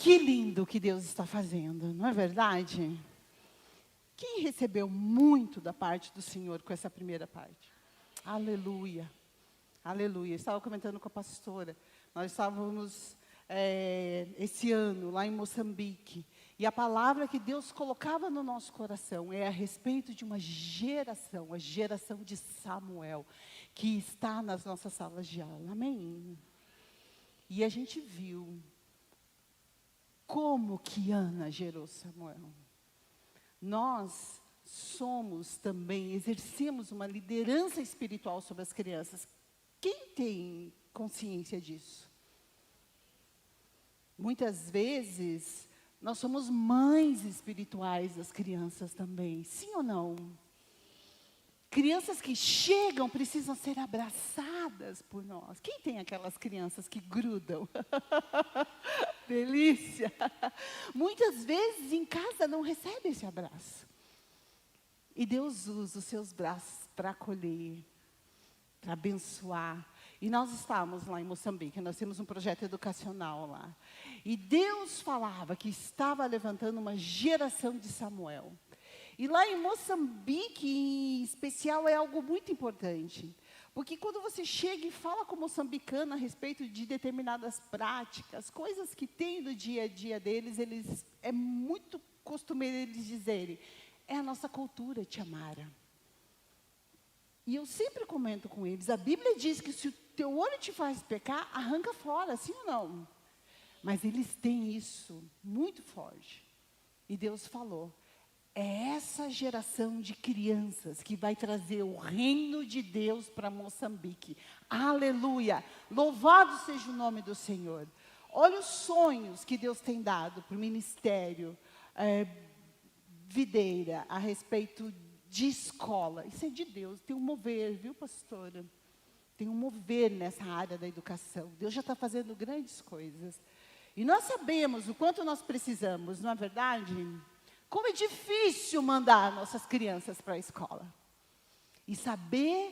Que lindo que Deus está fazendo, não é verdade? Quem recebeu muito da parte do Senhor com essa primeira parte? Aleluia, aleluia. Eu estava comentando com a pastora, nós estávamos esse ano lá em Moçambique, e a palavra que Deus colocava no nosso coração é a respeito de uma geração, a geração de Samuel, que está nas nossas salas de aula, amém? E a gente viu como que Ana gerou Samuel. Nós somos também, exercemos uma liderança espiritual sobre as crianças. Quem tem consciência disso? Muitas vezes, nós somos mães espirituais das crianças também, sim ou não? Crianças que chegam precisam ser abraçadas por nós. Quem tem aquelas crianças que grudam? Delícia! Muitas vezes em casa não recebe esse abraço. E Deus usa os seus braços para acolher, para abençoar. E nós estávamos lá em Moçambique, nós temos um projeto educacional lá. E Deus falava que estava levantando uma geração de Samuel. E lá em Moçambique, em especial, é algo muito importante. Porque quando você chega e fala com o moçambicano a respeito de determinadas práticas, coisas que tem no dia a dia deles, é muito costumeiro eles dizerem, é a nossa cultura, tia Mara. E eu sempre comento com eles, a Bíblia diz que se o teu olho te faz pecar, arranca fora, sim ou não? Mas eles têm isso muito forte. E Deus falou, é essa geração de crianças que vai trazer o reino de Deus para Moçambique. Aleluia! Louvado seja o nome do Senhor. Olha os sonhos que Deus tem dado para o ministério Videira a respeito de escola. Isso é de Deus, tem um mover, viu, pastora? Tem um mover nessa área da educação. Deus já está fazendo grandes coisas. E nós sabemos o quanto nós precisamos, não é verdade? Como é difícil mandar nossas crianças para a escola. E saber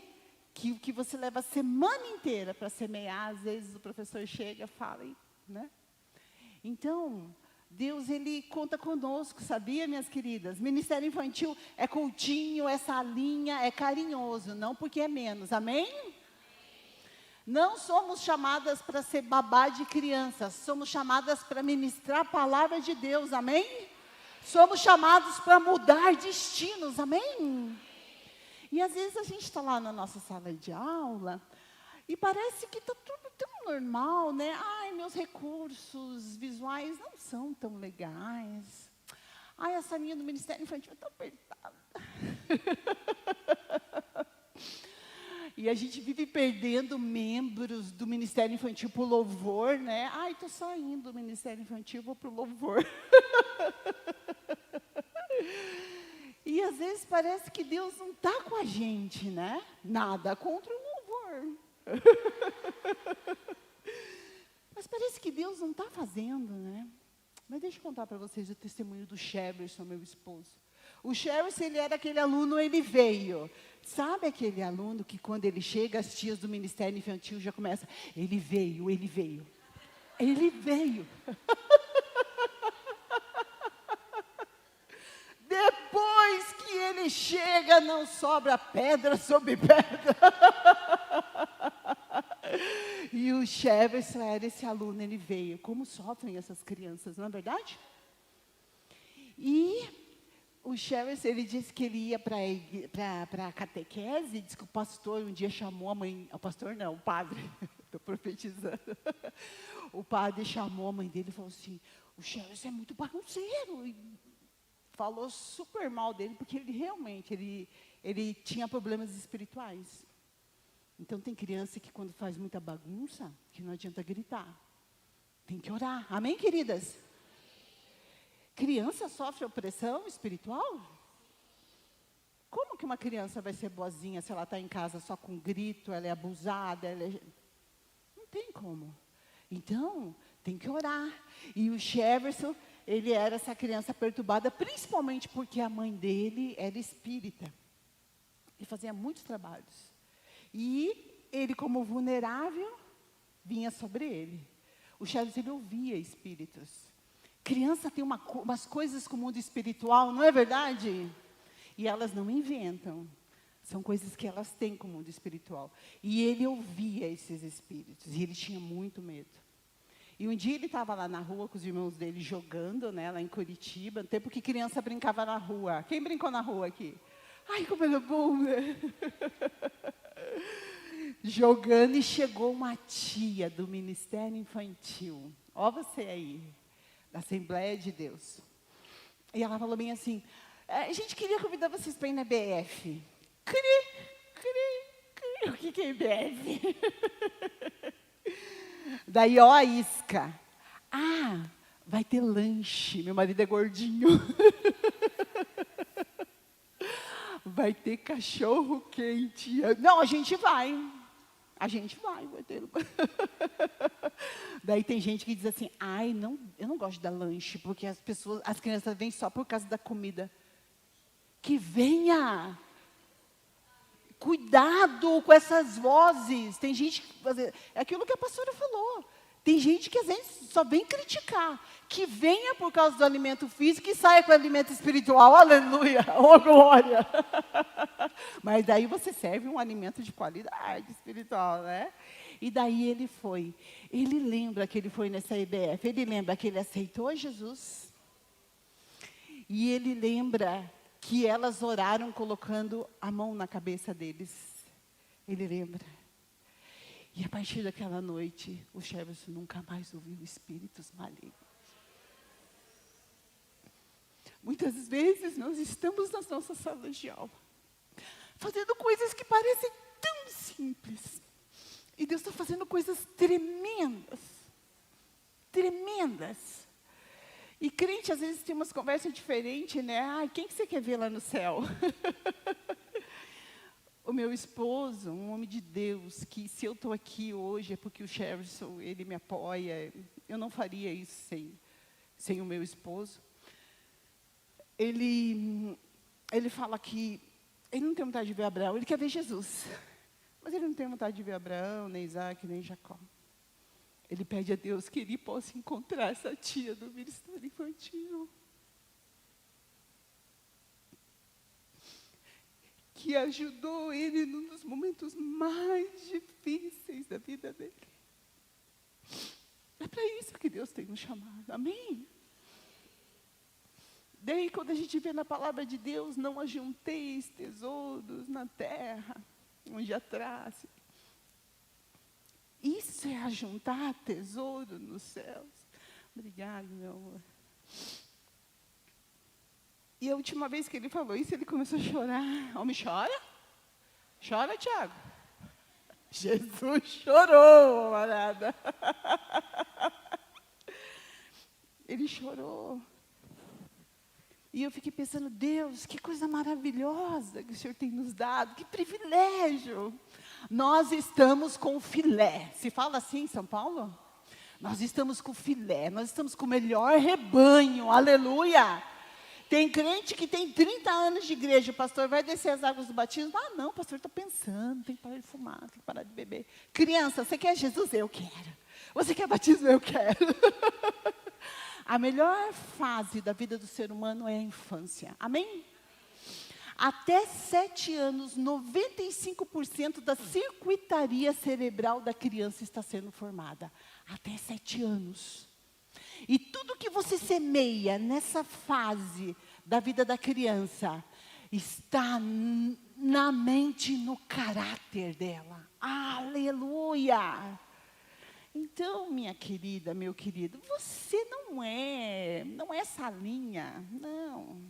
que o que você leva a semana inteira para semear, às vezes o professor chega e fala, né? Então, Deus, Ele conta conosco, sabia, minhas queridas? Ministério Infantil é cultinho, é salinha, é carinhoso, não porque é menos, amém? Não somos chamadas para ser babá de crianças, somos chamadas para ministrar a palavra de Deus, amém? Somos chamados para mudar destinos, amém? E às vezes a gente está lá na nossa sala de aula e parece que está tudo tão normal, né? Ai, meus recursos visuais não são tão legais. Ai, a salinha do Ministério Infantil está apertada. E a gente vive perdendo membros do Ministério Infantil para o louvor, né? Ai, estou saindo do Ministério Infantil, vou para o louvor. E às vezes parece que Deus não está com a gente, né? Nada contra o louvor. Mas parece que Deus não está fazendo, né? Mas deixa eu contar para vocês o testemunho do Sheverson, meu esposo. O Sheverson, ele era aquele aluno, ele veio. Sabe aquele aluno que quando ele chega, as tias do Ministério Infantil já começam, ele veio, ele veio. Ele veio. Depois que ele chega, não sobra pedra sobre pedra. E o Sheverson era esse aluno, ele veio. Como sofrem essas crianças, não é verdade? E o Sheverson, ele disse que ele ia para a catequese, disse que o pastor um dia chamou a mãe, o pastor não, o padre, estou profetizando. O padre chamou a mãe dele e falou assim, o Sheverson é muito bagunceiro. E falou super mal dele, porque ele realmente, ele tinha problemas espirituais. Então tem criança que quando faz muita bagunça, que não adianta gritar. Tem que orar. Amém, queridas? Criança sofre opressão espiritual? Como que uma criança vai ser boazinha se ela está em casa só com grito, ela é abusada, não tem como. Então, tem que orar. E o Sheverson, ele era essa criança perturbada, principalmente porque a mãe dele era espírita. Ele fazia muitos trabalhos. E ele, como vulnerável, vinha sobre ele. O Sheverson, ele ouvia espíritos. criança tem umas coisas com o mundo espiritual, não é verdade? E elas não inventam. São coisas que elas têm com o mundo espiritual. E ele ouvia esses espíritos. E ele tinha muito medo. E um dia ele estava lá na rua com os irmãos dele jogando, né, lá em Curitiba. No tempo que criança brincava na rua. Quem brincou na rua aqui? Ai, como era bom, né? Jogando, e chegou uma tia do Ministério Infantil. Ó você aí, da Assembleia de Deus. E ela falou bem assim, a gente queria convidar vocês para ir na BF. O que é IBF? Daí, ó a isca. Ah, vai ter lanche. Meu marido é gordinho. Vai ter cachorro quente. Não, a gente vai. A gente vai ter. Daí tem gente que diz assim, ai, não, eu não gosto de dar lanche, porque as crianças vêm só por causa da comida. Que venha. Cuidado com essas vozes. Tem gente que... É aquilo que a pastora falou. Tem gente que às vezes só vem criticar. Que venha por causa do alimento físico e saia com o alimento espiritual. Aleluia! Oh, glória! Mas daí você serve um alimento de qualidade espiritual, né? E daí ele foi. Ele lembra que ele foi nessa IBF. Ele lembra que ele aceitou Jesus. E ele lembra que elas oraram colocando a mão na cabeça deles. Ele lembra. E a partir daquela noite, o Cheverson nunca mais ouviu espíritos malignos. Muitas vezes nós estamos nas nossas salas de aula, fazendo coisas que parecem tão simples. E Deus está fazendo coisas tremendas. Tremendas. E crente, às vezes, tem umas conversas diferentes, né? Ai, quem que você quer ver lá no céu? O meu esposo, um homem de Deus, que se eu estou aqui hoje é porque o Cheverson, ele me apoia. Eu não faria isso sem o meu esposo. Ele fala que ele não tem vontade de ver Abraão, ele quer ver Jesus. Mas ele não tem vontade de ver Abraão, nem Isaac, nem Jacó. Ele pede a Deus que ele possa encontrar essa tia do Ministério Infantil. Que ajudou ele num dos momentos mais difíceis da vida dele. É para isso que Deus tem nos chamado. Amém? Daí, quando a gente vê na palavra de Deus, não ajunteis tesouros na terra, onde atrás. Isso é ajuntar tesouro nos céus. Obrigado, meu amor. E a última vez que ele falou isso, ele começou a chorar. Homem, chora? Chora, Tiago? Jesus chorou, camarada. Ele chorou. E eu fiquei pensando, Deus, que coisa maravilhosa que o Senhor tem nos dado, que privilégio. Nós estamos com o filé. Se fala assim em São Paulo? Nós estamos com o filé, nós estamos com o melhor rebanho, aleluia. Tem crente que tem 30 anos de igreja, o pastor vai descer as águas do batismo. Ah, não, o pastor está pensando, tem que parar de fumar, tem que parar de beber. Criança, você quer Jesus? Eu quero. Você quer batismo? Eu quero. A melhor fase da vida do ser humano é a infância. Amém? Até 7 anos, 95% da circuitaria cerebral da criança está sendo formada. Até 7 anos. E tudo que você semeia nessa fase da vida da criança está na mente e no caráter dela. Aleluia! Então, minha querida, meu querido, você não é salinha, não.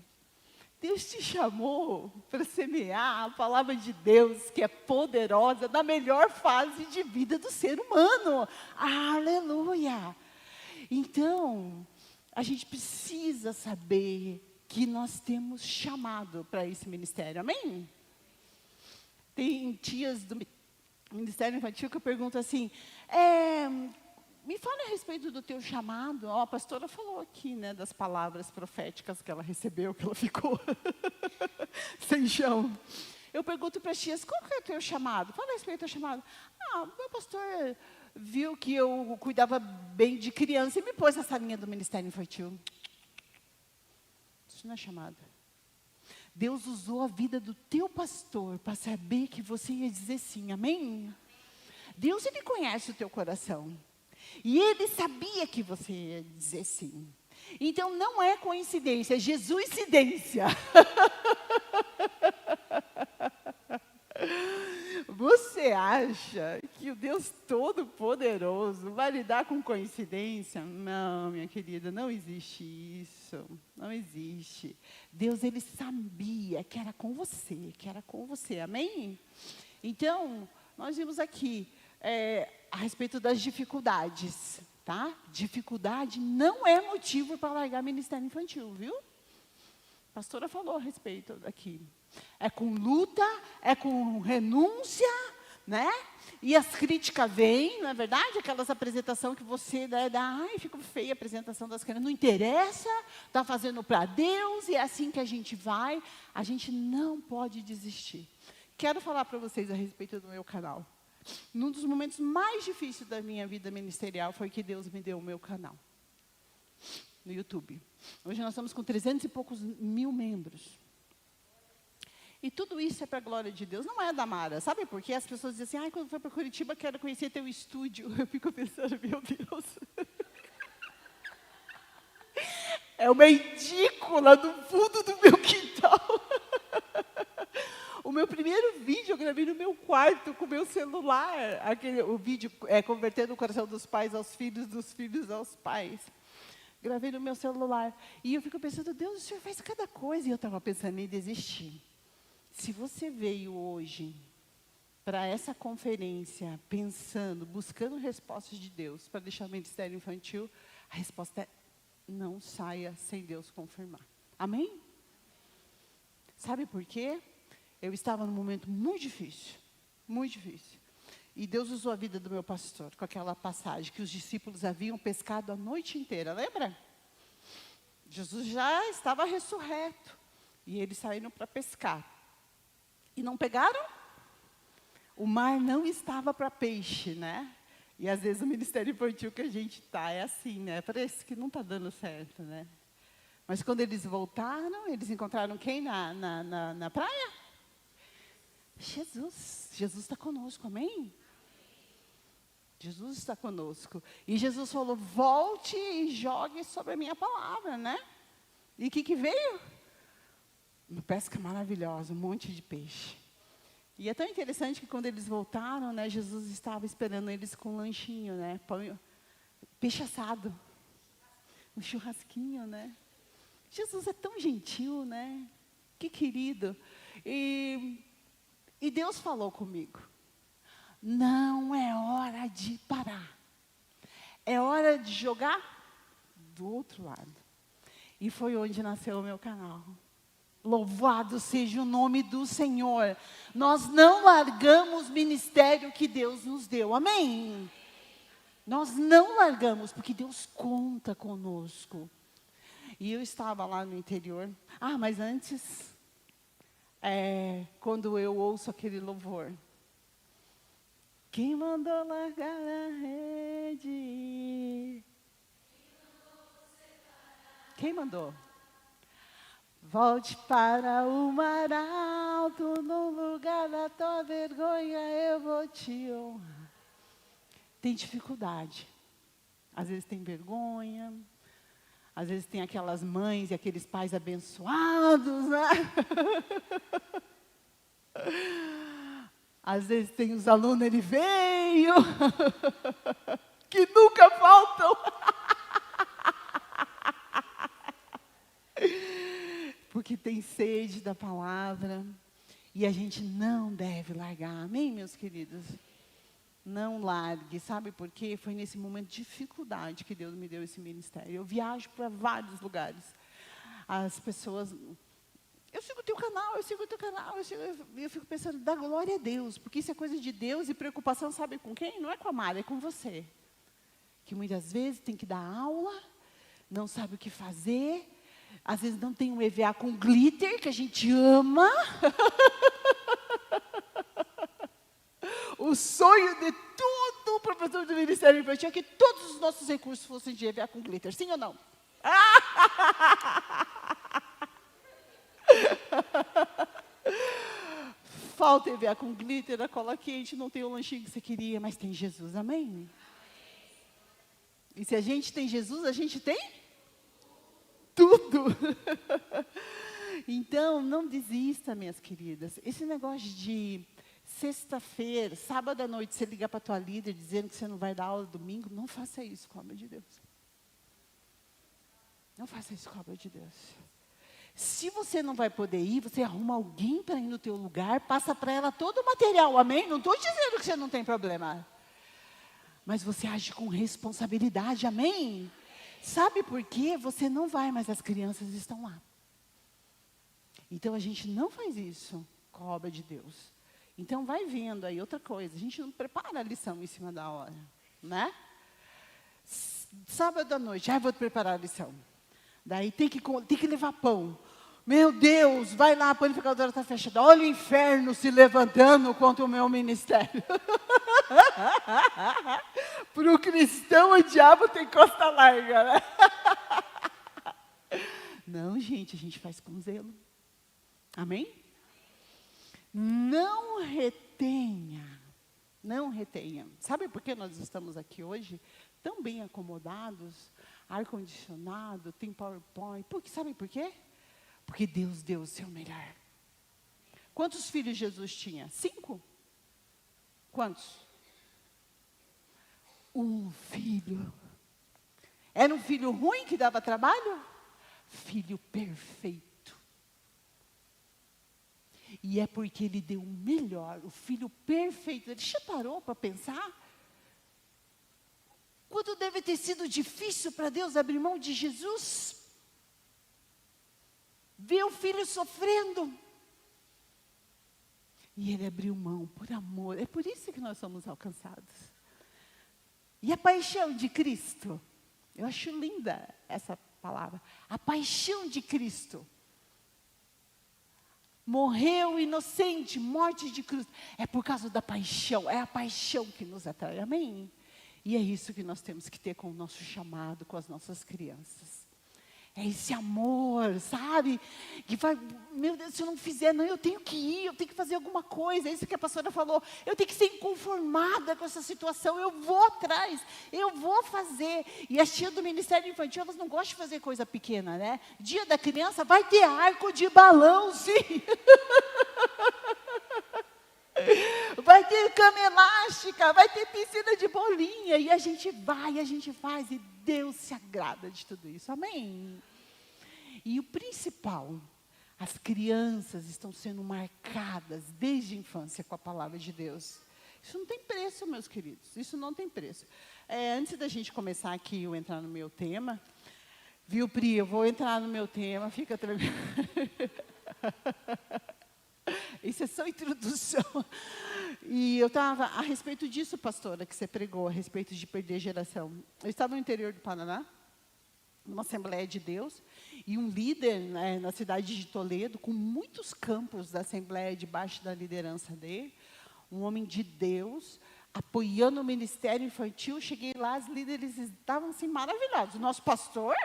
Deus te chamou para semear a palavra de Deus, que é poderosa, na melhor fase de vida do ser humano. Aleluia! Então, a gente precisa saber que nós temos chamado para esse ministério, amém? Tem tias do Ministério Infantil que eu pergunto assim, me fala a respeito do teu chamado. A pastora falou aqui, né, das palavras proféticas que ela recebeu, que ela ficou sem chão. Eu pergunto para as tias, qual que é o teu chamado? Fala a respeito do teu chamado. Meu pastor viu que eu cuidava bem de criança e me pôs nessa linha do ministério infantil. Isso não é chamada. Deus usou a vida do teu pastor para saber que você ia dizer sim, amém? Deus, Ele conhece o teu coração. E Ele sabia que você ia dizer sim. Então, não é coincidência, é Jesuscidência. Você acha que o Deus Todo-Poderoso vai lidar com coincidência? Não, minha querida, não existe isso. Não existe. Deus, Ele sabia que era com você, amém? Então, nós vimos aqui a respeito das dificuldades, tá? Dificuldade não é motivo para largar ministério infantil, viu? A pastora falou a respeito daqui. É com luta, é com renúncia, né? E as críticas vêm, não é verdade? Aquelas apresentações que você dá, ai, fica feia a apresentação das crianças, não interessa, está fazendo para Deus, e é assim que a gente vai. A gente não pode desistir. Quero falar para vocês a respeito do meu canal. Num dos momentos mais difíceis da minha vida ministerial foi que Deus me deu o meu canal no YouTube. Hoje nós estamos com 300 e poucos mil membros. E tudo isso é para a glória de Deus, não é da Mara. Sabe por quê? As pessoas dizem assim, quando for para Curitiba, quero conhecer teu estúdio. Eu fico pensando, meu Deus. É uma edícula do fundo do meu quintal. O meu primeiro vídeo eu gravei no meu quarto, com o meu celular. O vídeo convertendo o coração dos pais aos filhos, dos filhos aos pais. Gravei no meu celular. E eu fico pensando, Deus, o Senhor faz cada coisa. E eu estava pensando em desistir. Se você veio hoje para essa conferência pensando, buscando respostas de Deus para deixar o ministério infantil, a resposta é não saia sem Deus confirmar. Amém? Sabe por quê? Eu estava num momento muito difícil, muito difícil. E Deus usou a vida do meu pastor com aquela passagem que os discípulos haviam pescado a noite inteira, lembra? Jesus já estava ressurreto e eles saíram para pescar. E não pegaram? O mar não estava para peixe, né? E às vezes o ministério infantil que a gente está é assim, né? Parece que não está dando certo, né? Mas quando eles voltaram, eles encontraram quem na praia? Jesus. Jesus está conosco, amém? Jesus está conosco. E Jesus falou, volte e jogue sobre a minha palavra, né? E o que veio? Uma pesca maravilhosa, um monte de peixe. E é tão interessante que quando eles voltaram, né, Jesus estava esperando eles com um lanchinho, né? Peixe assado. Um churrasquinho, né? Jesus é tão gentil, né? Que querido. E Deus falou comigo. Não é hora de parar. É hora de jogar do outro lado. E foi onde nasceu o meu canal. Louvado seja o nome do Senhor. Nós não largamos o ministério que Deus nos deu. Amém? Nós não largamos, porque Deus conta conosco. E eu estava lá no interior. Mas antes, quando eu ouço aquele louvor. Quem mandou largar a rede? Quem mandou? Volte para o mar alto, no lugar da tua vergonha eu vou te honrar. Tem dificuldade. Às vezes tem vergonha. Às vezes tem aquelas mães e aqueles pais abençoados, né? Às vezes tem os alunos, ele veio, que nunca faltam. Porque tem sede da palavra. E a gente não deve largar. Amém, meus queridos? Não largue. Sabe por quê? Foi nesse momento de dificuldade que Deus me deu esse ministério. Eu viajo para vários lugares. As pessoas... Eu sigo o teu canal, eu sigo o teu canal. Eu fico pensando, dá glória a Deus. Porque isso é coisa de Deus e preocupação, sabe com quem? Não é com a Mara, é com você. Que muitas vezes tem que dar aula, não sabe o que fazer. Às vezes não tem um EVA com glitter, que a gente ama. O sonho de tudo professor do Ministério Infantil é que todos os nossos recursos fossem de EVA com glitter, sim ou não? Falta EVA com glitter, a cola quente, não tem o lanchinho que você queria, mas tem Jesus, amém? E se a gente tem Jesus, a gente tem tudo. Então, não desista, minhas queridas. Esse negócio de sexta-feira, sábado à noite, você ligar para a tua líder dizendo que você não vai dar aula domingo, não faça isso, com a obra de Deus. Não faça isso, com a obra de Deus. Se você não vai poder ir, você arruma alguém para ir no teu lugar, passa para ela todo o material, amém? Não estou dizendo que você não tem problema. Mas você age com responsabilidade, amém? Sabe por quê? Você não vai, mas as crianças estão lá. Então, a gente não faz isso com a obra de Deus. Então, vai vendo aí outra coisa. A gente não prepara a lição em cima da hora, né? Sábado à noite, vou te preparar a lição. Daí tem que levar pão. Meu Deus, vai lá, a panificadora está fechada. Olha o inferno se levantando contra o meu ministério. Para o cristão, o diabo tem costa larga, né? Não, gente, a gente faz com zelo. Amém? Não retenha. Não retenha. Sabe por que nós estamos aqui hoje? Tão bem acomodados, ar-condicionado, tem PowerPoint. Sabe por quê? Porque Deus deu o seu melhor. Quantos filhos Jesus tinha? 5? Quantos? 1 filho. Era um filho ruim que dava trabalho? Filho perfeito. E é porque ele deu o melhor, o filho perfeito. Ele já parou para pensar? Quanto deve ter sido difícil para Deus abrir mão de Jesus? Ver o filho sofrendo. E ele abriu mão por amor. É por isso que nós somos alcançados. E a paixão de Cristo? Eu acho linda essa palavra. A paixão de Cristo. Morreu inocente, morte de cruz. É por causa da paixão. É a paixão que nos atrai. Amém? E é isso que nós temos que ter com o nosso chamado, com as nossas crianças. É esse amor, sabe? Que vai, meu Deus, se eu não fizer, não, eu tenho que ir, eu tenho que fazer alguma coisa. É isso que a pastora falou. Eu tenho que ser inconformada com essa situação. Eu vou atrás, eu vou fazer. E as tias do Ministério Infantil, elas não gostam de fazer coisa pequena, né? Dia da criança, vai ter arco de balão, sim. Vai ter cama elástica, vai ter piscina de bolinha. E a gente vai, a gente faz. E Deus se agrada de tudo isso. Amém? E o principal, as crianças estão sendo marcadas desde a infância com a palavra de Deus. Isso não tem preço, meus queridos. Isso não tem preço. Antes da gente começar aqui, eu entrar no meu tema. Viu, Pri? Eu vou entrar no meu tema. Fica tranquilo. Isso é só introdução. E eu estava, a respeito disso, pastora, que você pregou, a respeito de perder geração. Eu estava no interior do Paraná, numa Assembleia de Deus, e um líder, né, na cidade de Toledo, com muitos campos da Assembleia debaixo da liderança dele, um homem de Deus, apoiando o Ministério Infantil. Cheguei lá, os líderes estavam assim maravilhados. O nosse pastor,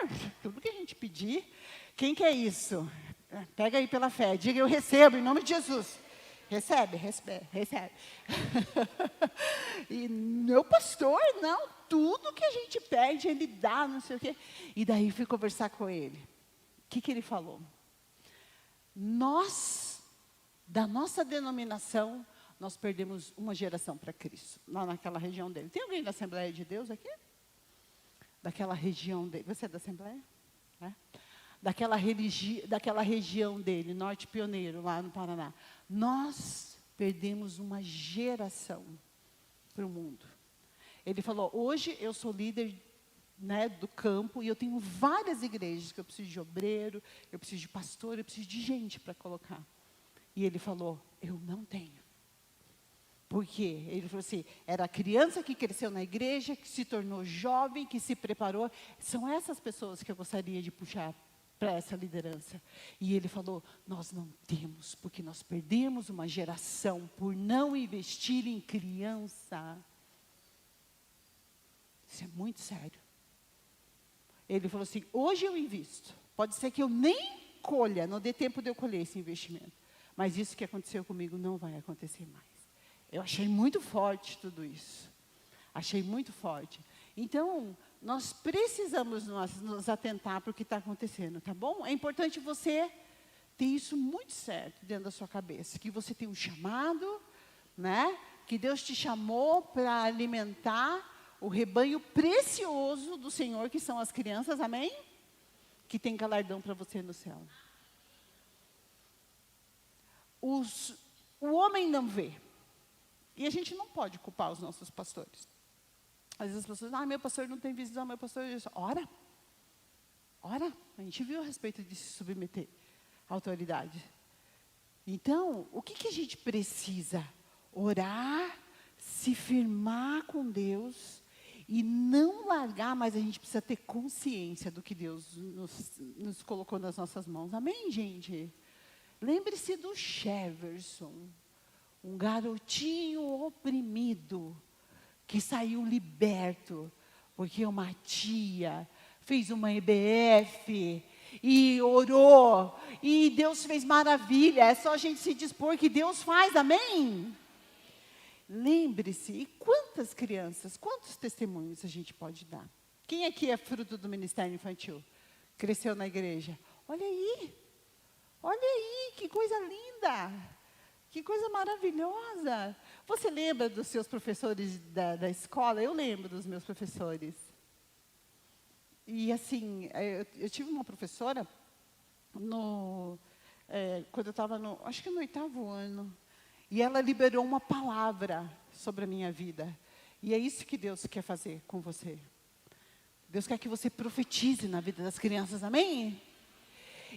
tudo que a gente pedir, quem que é isso? Pega aí pela fé, diga: eu recebo, em nome de Jesus. Recebe, recebe, recebe. E meu pastor, não, tudo que a gente pede, ele dá, não sei o quê. E daí fui conversar com ele. O que ele falou? Nós, da nossa denominação, nós perdemos uma geração para Cristo, lá naquela região dele. Tem alguém da Assembleia de Deus aqui? Daquela região dele. Você é da Assembleia? É? Daquela região dele, Norte Pioneiro, lá no Paraná. Nós perdemos uma geração para o mundo. Ele falou: hoje eu sou líder, né, do campo, e eu tenho várias igrejas que eu preciso de obreiro, eu preciso de pastor, eu preciso de gente para colocar. E ele falou: eu não tenho. Por quê? Ele falou assim: era a criança que cresceu na igreja, que se tornou jovem, que se preparou. São essas pessoas que eu gostaria de puxar para essa liderança. E ele falou: nós não temos, porque nós perdemos uma geração por não investir em criança. Isso é muito sério. Ele falou assim, hoje eu invisto. Pode ser que eu nem colha, não dê tempo de eu colher esse investimento. Mas isso que aconteceu comigo não vai acontecer mais. Eu achei muito forte tudo isso. Achei muito forte. Então, nós precisamos nos atentar para o que está acontecendo, tá bom? É importante você ter isso muito certo dentro da sua cabeça. Que você tem um chamado, né? Que Deus te chamou para alimentar o rebanho precioso do Senhor, que são as crianças, amém? Que tem galardão para você no céu. O homem não vê. E a gente não pode culpar os nossos pastores. Às vezes as pessoas dizem, meu pastor não tem visão, meu pastor diz, ora. Ora, a gente viu a respeito de se submeter à autoridade. Então, o que a gente precisa? Orar, se firmar com Deus e não largar, mas a gente precisa ter consciência do que Deus nos colocou nas nossas mãos. Amém, gente? Lembre-se do Sheverson, um garotinho oprimido, que saiu liberto, porque uma tia fez uma EBF e orou, e Deus fez maravilha. É só a gente se dispor que Deus faz, amém? Lembre-se, e quantas crianças, quantos testemunhos a gente pode dar? Quem aqui é fruto do ministério infantil? Cresceu na igreja? Olha aí, que coisa linda, que coisa maravilhosa. Você lembra dos seus professores da escola? Eu lembro dos meus professores. E assim, eu tive uma professora, quando eu estava acho que no 8º ano, e ela liberou uma palavra sobre a minha vida. E é isso que Deus quer fazer com você. Deus quer que você profetize na vida das crianças, amém?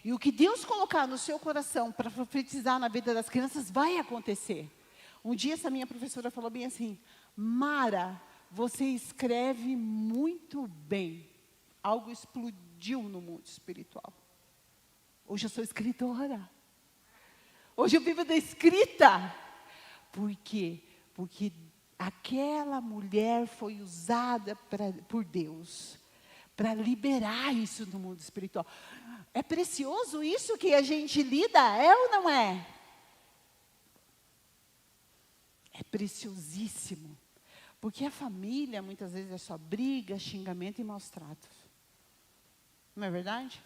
E o que Deus colocar no seu coração para profetizar na vida das crianças vai acontecer. Um dia essa minha professora falou bem assim, Mara, você escreve muito bem. Algo explodiu no mundo espiritual. Hoje eu sou escritora. Hoje eu vivo da escrita. Por quê? Porque aquela mulher foi usada por Deus para liberar isso no mundo espiritual. É precioso isso que a gente lida, é ou não é? É preciosíssimo. Porque a família, muitas vezes, é só briga, xingamento e maus tratos. Não é verdade?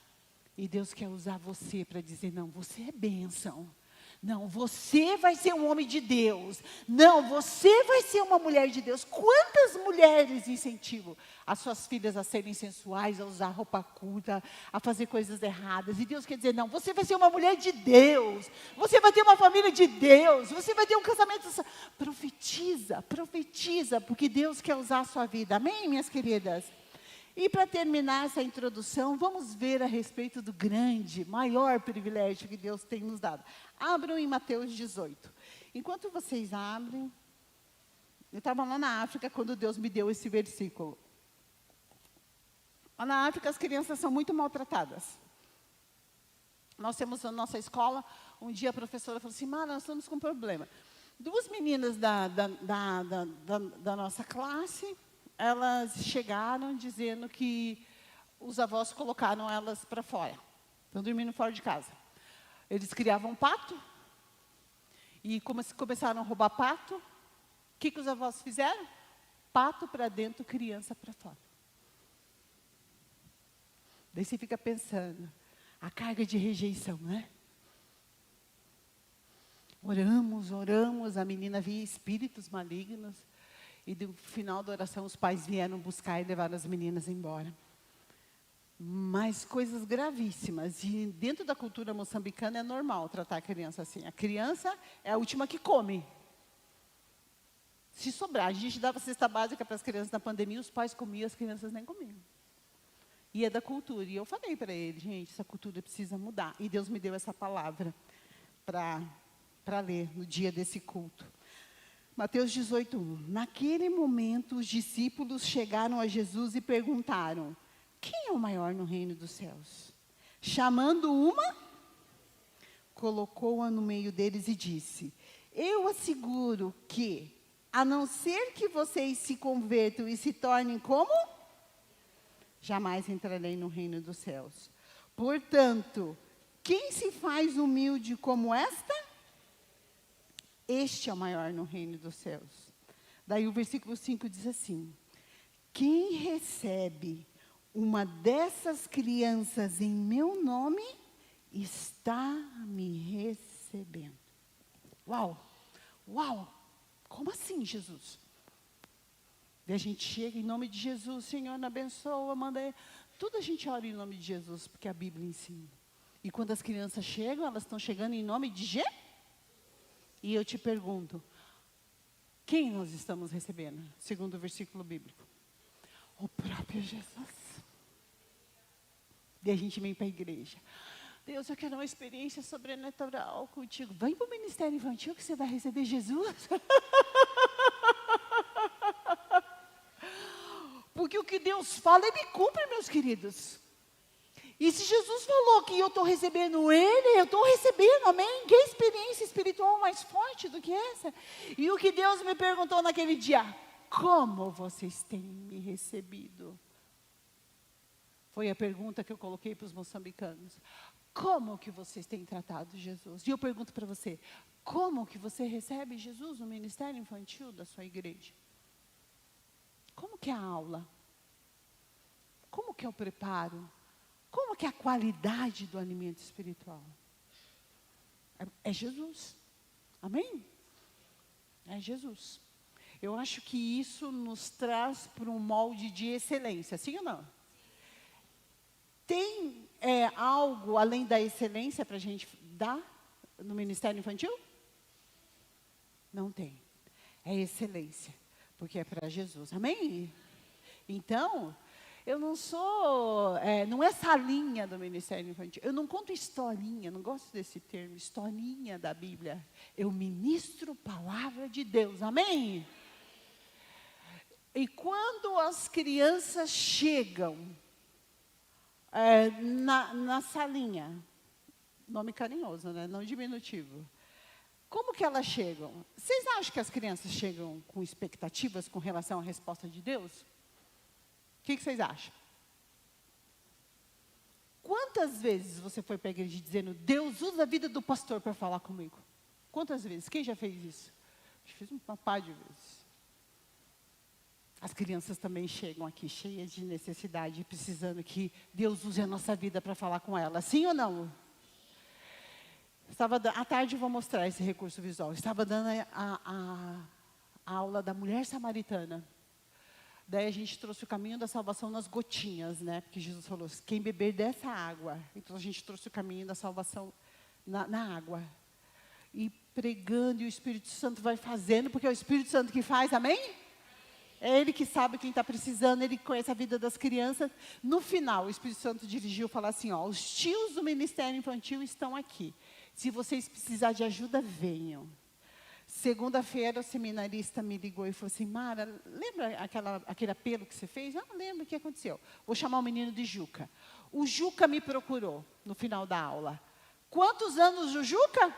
E Deus quer usar você para dizer, não, você é bênção. Não, você vai ser um homem de Deus. Não, você vai ser uma mulher de Deus. Quantas mulheres incentivam as suas filhas a serem sensuais, a usar roupa curta, a fazer coisas erradas? E Deus quer dizer, não, você vai ser uma mulher de Deus. Você vai ter uma família de Deus. Você vai ter um casamento. Profetiza, porque Deus quer usar a sua vida. Amém, minhas queridas? E para terminar essa introdução, vamos ver a respeito do grande, maior privilégio que Deus tem nos dado. Abram em Mateus 18. Enquanto vocês abrem, eu estava lá na África quando Deus me deu esse versículo. Lá na África as crianças são muito maltratadas. Nós temos na nossa escola, um dia a professora falou assim, Mara, nós estamos com um problema. 2 meninas da nossa classe, elas chegaram dizendo que os avós colocaram elas para fora. Estão dormindo fora de casa. Eles criavam pato. E começaram a roubar pato. O que os avós fizeram? Pato para dentro, criança para fora. Daí você fica pensando, a carga de rejeição, né? Oramos, a menina via espíritos malignos. E no final da oração, os pais vieram buscar e levaram as meninas embora. Mas coisas gravíssimas. E dentro da cultura moçambicana é normal tratar a criança assim. A criança é a última que come. Se sobrar, a gente dava cesta básica para as crianças na pandemia, os pais comiam, as crianças nem comiam. E é da cultura. E eu falei para ele, gente, essa cultura precisa mudar. E Deus me deu essa palavra para ler no dia desse culto. Mateus 18:1. Naquele momento, os discípulos chegaram a Jesus e perguntaram, quem é o maior no reino dos céus? Chamando uma, colocou-a no meio deles e disse, eu asseguro que A não ser que vocês se convertam e se tornem como? Jamais entrarei no reino dos céus. Portanto, quem se faz humilde como esta? Este é o maior no reino dos céus. Daí o versículo 5 diz assim: quem recebe uma dessas crianças em meu nome, está me recebendo. Uau! Uau! Como assim, Jesus? E a gente chega em nome de Jesus, Senhor, abençoa, manda. Tudo a gente ora em nome de Jesus, porque a Bíblia ensina. E quando as crianças chegam, elas estão chegando em nome de Jesus. E eu te pergunto, quem nós estamos recebendo? Segundo o versículo bíblico. O próprio Jesus. E a gente vem para a igreja. Deus, eu quero uma experiência sobrenatural contigo. Vem para o ministério infantil que você vai receber Jesus. Porque o que Deus fala, Ele cumpre, meus queridos. E se Jesus falou que eu estou recebendo Ele, eu estou recebendo, amém? Que experiência espiritual mais forte do que essa? E o que Deus me perguntou naquele dia, como vocês têm me recebido? Foi a pergunta que eu coloquei para os moçambicanos. Como que vocês têm tratado Jesus? E eu pergunto para você, como que você recebe Jesus no ministério infantil da sua igreja? Como que é a aula? Como que é o preparo? Como que é a qualidade do alimento espiritual? É Jesus. Amém? É Jesus. Eu acho que isso nos traz para um molde de excelência, sim ou não? Tem algo além da excelência para a gente dar no ministério infantil? Não tem. É excelência, porque é para Jesus. Amém? Então, eu não sou, não é salinha do ministério infantil. Eu não conto historinha, não gosto desse termo, historinha da Bíblia. Eu ministro palavra de Deus, amém? E quando as crianças chegam na salinha, nome carinhoso, né? Não diminutivo. Como que elas chegam? Vocês acham que as crianças chegam com expectativas com relação à resposta de Deus? O que vocês acham? Quantas vezes você foi para a igreja dizendo, Deus usa a vida do pastor para falar comigo? Quantas vezes? Quem já fez isso? Eu fiz uma par de vezes. As crianças também chegam aqui cheias de necessidade, precisando que Deus use a nossa vida para falar com elas. Sim ou não? À tarde eu vou mostrar esse recurso visual. Estava dando a aula da mulher samaritana. Daí a gente trouxe o caminho da salvação nas gotinhas, né? Porque Jesus falou, quem beber dessa água. Então a gente trouxe o caminho da salvação na água. E pregando, e o Espírito Santo vai fazendo, porque é o Espírito Santo que faz, amém? É Ele que sabe quem está precisando, Ele conhece a vida das crianças. No final, o Espírito Santo dirigiu e falou assim, ó, os tios do Ministério Infantil estão aqui. Se vocês precisarem de ajuda, venham. Segunda-feira, o seminarista me ligou e falou assim, Mara, lembra aquele apelo que você fez? Ah, lembro o que aconteceu. Vou chamar o menino de Juca. O Juca me procurou no final da aula. Quantos anos o Juca?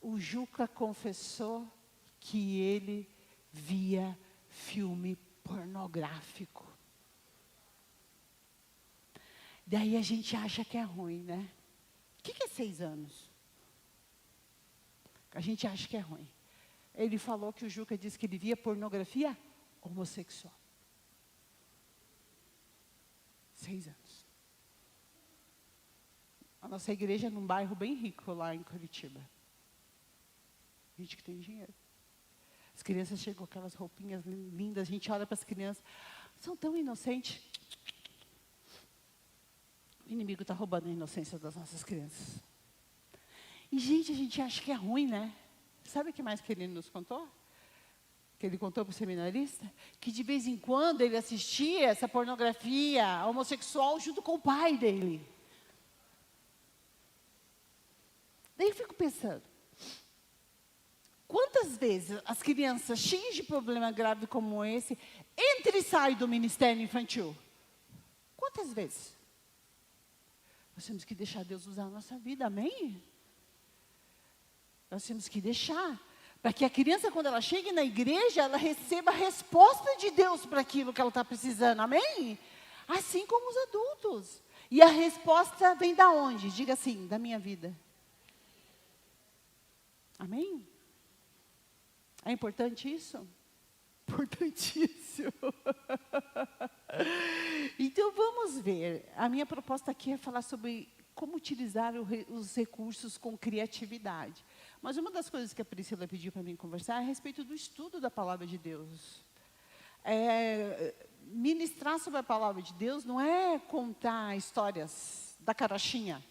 O Juca confessou que ele via filme pornográfico. Daí a gente acha que é ruim, né? O que é 6 anos? A gente acha que é ruim. Ele falou que o Juca disse que ele via pornografia homossexual. 6 anos. A nossa igreja é num bairro bem rico lá em Curitiba. Gente que tem dinheiro. As crianças chegam com aquelas roupinhas lindas, a gente olha para as crianças, são tão inocentes. O inimigo está roubando a inocência das nossas crianças. E, gente, a gente acha que é ruim, né? Sabe o que mais que ele nos contou? Que ele contou para o seminarista? Que de vez em quando ele assistia essa pornografia homossexual junto com o pai dele. Daí eu fico pensando, quantas vezes as crianças cheias de problema grave como esse, entra e sai do ministério infantil? Quantas vezes? Nós temos que deixar Deus usar a nossa vida, amém? Nós temos que deixar. Para que a criança, quando ela chegue na igreja, ela receba a resposta de Deus para aquilo que ela está precisando. Amém? Assim como os adultos. E a resposta vem da onde? Diga assim, da minha vida. Amém? É importante isso? Importantíssimo. Então vamos ver. A minha proposta aqui é falar sobre como utilizar os recursos com criatividade. Mas uma das coisas que a Priscila pediu para mim conversar é a respeito do estudo da palavra de Deus. Ministrar sobre a palavra de Deus não é contar histórias da carochinha.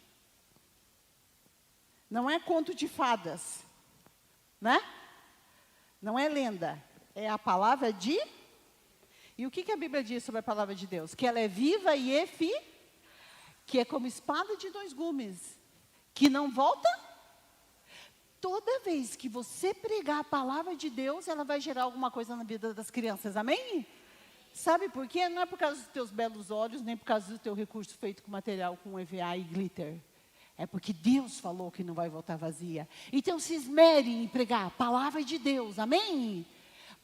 Não é conto de fadas. Né? Não é lenda. É a palavra de... E o que a Bíblia diz sobre a palavra de Deus? Que ela é viva e que é como espada de 2 gumes. Que não volta. Toda vez que você pregar a palavra de Deus, ela vai gerar alguma coisa na vida das crianças. Amém? Sabe por quê? Não é por causa dos teus belos olhos, nem por causa do teu recurso feito com material, com EVA e glitter. É porque Deus falou que não vai voltar vazia. Então se esmerem em pregar a palavra de Deus. Amém?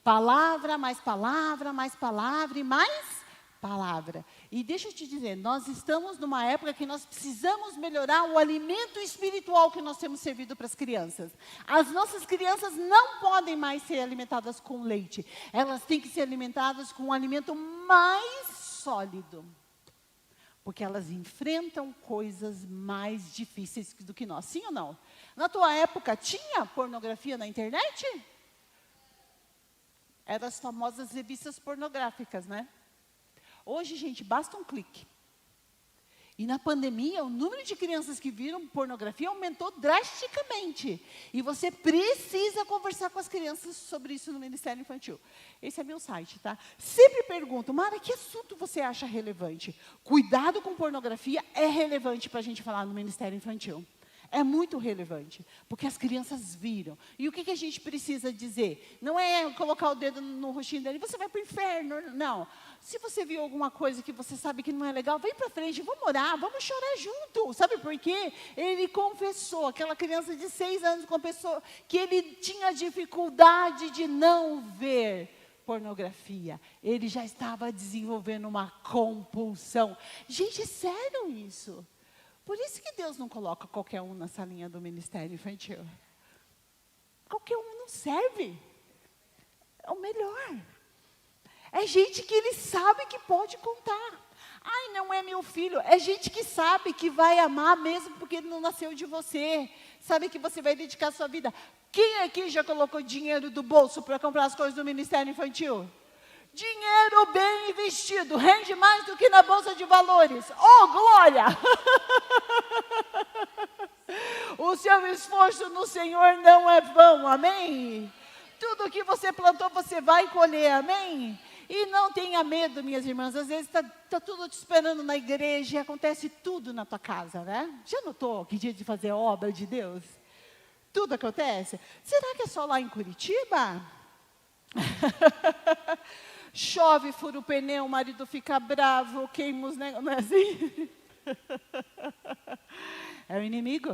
Palavra, mais palavra, mais palavra e mais palavra. E deixa eu te dizer, nós estamos numa época que nós precisamos melhorar o alimento espiritual que nós temos servido para as crianças. As nossas crianças não podem mais ser alimentadas com leite. Elas têm que ser alimentadas com um alimento mais sólido. Porque elas enfrentam coisas mais difíceis do que nós. Sim ou não? Na tua época, tinha pornografia na internet? Eram as famosas revistas pornográficas, né? Hoje, gente, basta um clique. E na pandemia, o número de crianças que viram pornografia aumentou drasticamente. E você precisa conversar com as crianças sobre isso no Ministério Infantil. Esse é meu site, tá? Sempre pergunto, Mara, que assunto você acha relevante? Cuidado com pornografia é relevante para a gente falar no Ministério Infantil. É muito relevante, porque as crianças viram. E o que a gente precisa dizer? Não é colocar o dedo no rostinho dele, você vai para o inferno. Não. Se você viu alguma coisa que você sabe que não é legal, vem para frente, vamos orar, vamos chorar junto. Sabe por quê? Ele confessou, aquela criança de 6 anos confessou que ele tinha dificuldade de não ver pornografia. Ele já estava desenvolvendo uma compulsão. Gente, é sério isso. Por isso que Deus não coloca qualquer um na salinha do Ministério Infantil. Qualquer um não serve. É o melhor. É gente que ele sabe que pode contar. Ai, não é meu filho. É gente que sabe que vai amar mesmo porque ele não nasceu de você. Sabe que você vai dedicar a sua vida. Quem aqui já colocou dinheiro do bolso para comprar as coisas do Ministério Infantil? Dinheiro bem investido, rende mais do que na Bolsa de Valores. Oh, glória! O seu esforço no Senhor não é vão, amém? Tudo que você plantou, você vai colher, amém? E não tenha medo, minhas irmãs, às vezes está tudo te esperando na igreja e acontece tudo na tua casa, né? Já notou que dia de fazer obra de Deus? Tudo acontece? Será que é só lá em Curitiba? Chove, fura o pneu, o marido fica bravo, queima os negócios, não é assim? É o inimigo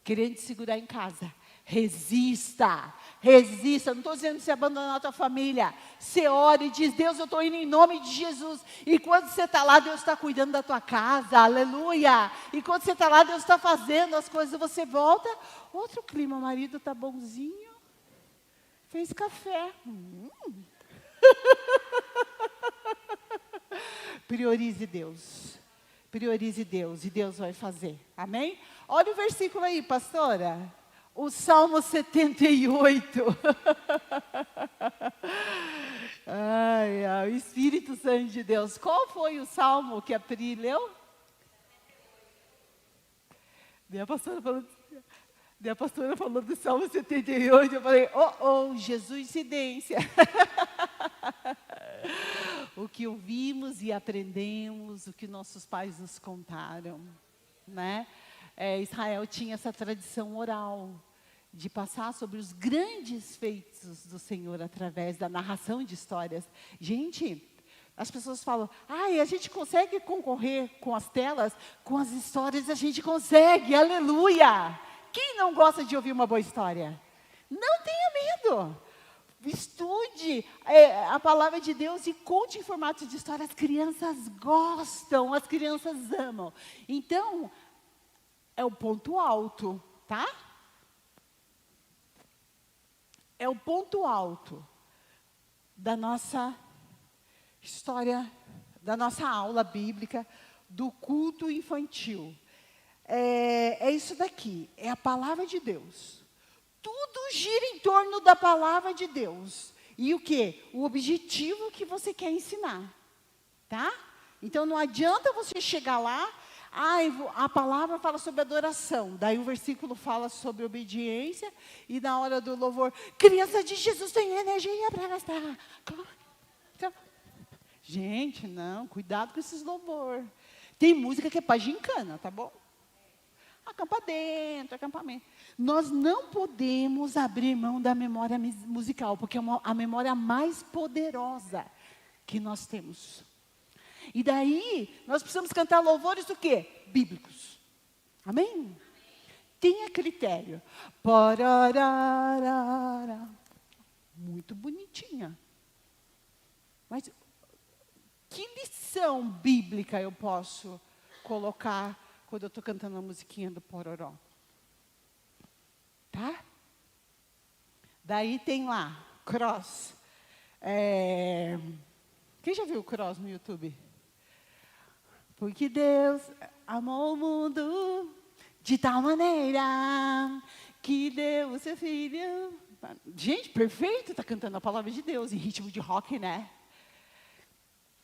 querendo te segurar em casa. Resista, resista. Não estou dizendo você abandonar a tua família. Você ora e diz, Deus, eu estou indo em nome de Jesus. E quando você está lá, Deus está cuidando da tua casa, aleluia. E quando você está lá, Deus está fazendo as coisas, você volta. Outro clima, o marido está bonzinho, fez café. Priorize Deus. Priorize Deus e Deus vai fazer. Amém? Olha o versículo aí, pastora. O Salmo 78. O Espírito Santo de Deus. Qual foi o Salmo que a Pri leu? Minha pastora falou do Salmo 78. Eu falei, Jesus incidência. O que ouvimos e aprendemos, o que nossos pais nos contaram, né? Israel tinha essa tradição oral de passar sobre os grandes feitos do Senhor através da narração de histórias. Gente, as pessoas falam, a gente consegue concorrer com as telas, com as histórias, a gente consegue, aleluia! Quem não gosta de ouvir uma boa história? Não tenha medo. Estude a palavra de Deus e conte em formato de história. As crianças gostam, as crianças amam. Então, é o ponto alto, tá? É o ponto alto da nossa história, da nossa aula bíblica, do culto infantil. É isso daqui, é a palavra de Deus. Tudo gira em torno da palavra de Deus. E o quê? O objetivo que você quer ensinar, tá? Então não adianta você chegar lá, a palavra fala sobre adoração, daí o versículo fala sobre obediência, e na hora do louvor, criança de Jesus tem energia para gastar. Então, gente, não, cuidado com esses louvor. Tem música que é para gincana, tá bom? Acampa dentro, acampamento. Nós não podemos abrir mão da memória musical, porque é a memória mais poderosa que nós temos. E daí, nós precisamos cantar louvores do quê? Bíblicos. Amém? Tenha critério. Porororora. Muito bonitinha. Mas que lição bíblica eu posso colocar quando eu estou cantando a musiquinha do Pororó? Tá? Daí tem lá, cross. Quem já viu o cross no YouTube? Porque Deus amou o mundo de tal maneira que deu o seu filho. Gente, perfeito, está cantando a palavra de Deus em ritmo de rock, né?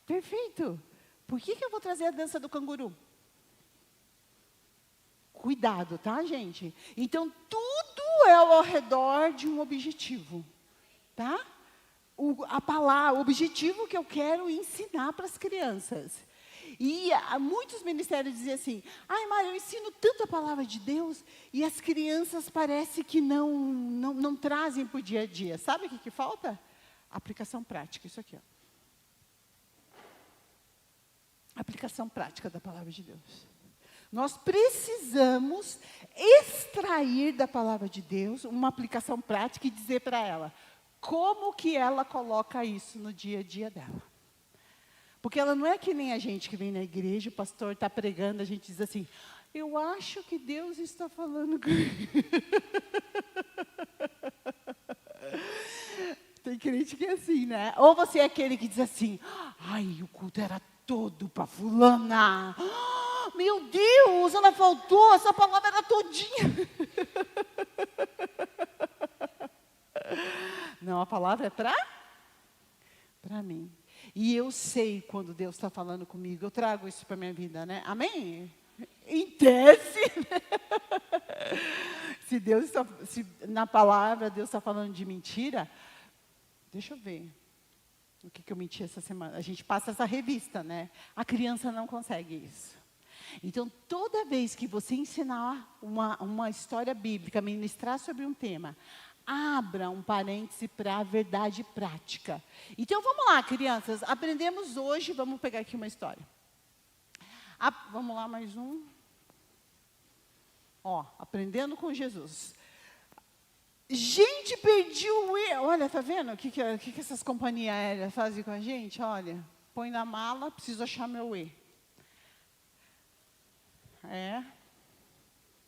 Perfeito. Por que eu vou trazer a dança do canguru? Cuidado, tá, gente? Então, tudo é ao redor de um objetivo, tá? O objetivo que eu quero ensinar para as crianças. E muitos ministérios dizem assim, Mário, eu ensino tanto a palavra de Deus e as crianças parece que não trazem para o dia a dia. Sabe o que falta? Aplicação prática, isso aqui, ó. Aplicação prática da palavra de Deus. Nós precisamos extrair da palavra de Deus uma aplicação prática e dizer para ela como que ela coloca isso no dia a dia dela. Porque ela não é que nem a gente que vem na igreja, o pastor está pregando, a gente diz assim, eu acho que Deus está falando comigo. Tem crente que é assim, né? Ou você é aquele que diz assim, o culto era todo para fulana. Meu Deus, ela faltou, essa palavra era todinha. Não, a palavra é para mim. E eu sei quando Deus está falando comigo, eu trago isso para a minha vida, né? Amém? Em tese, né? Se na palavra Deus está falando de mentira, deixa eu ver. O que eu menti essa semana? A gente passa essa revista, né? A criança não consegue isso. Então, toda vez que você ensinar uma história bíblica, ministrar sobre um tema, abra um parêntese para a verdade prática. Então, vamos lá, crianças. Aprendemos hoje, vamos pegar aqui uma história. Vamos lá, mais um. Aprendendo com Jesus. Gente, perdi o E. Olha, tá vendo o que essas companhias aéreas fazem com a gente? Olha, põe na mala, preciso achar meu E.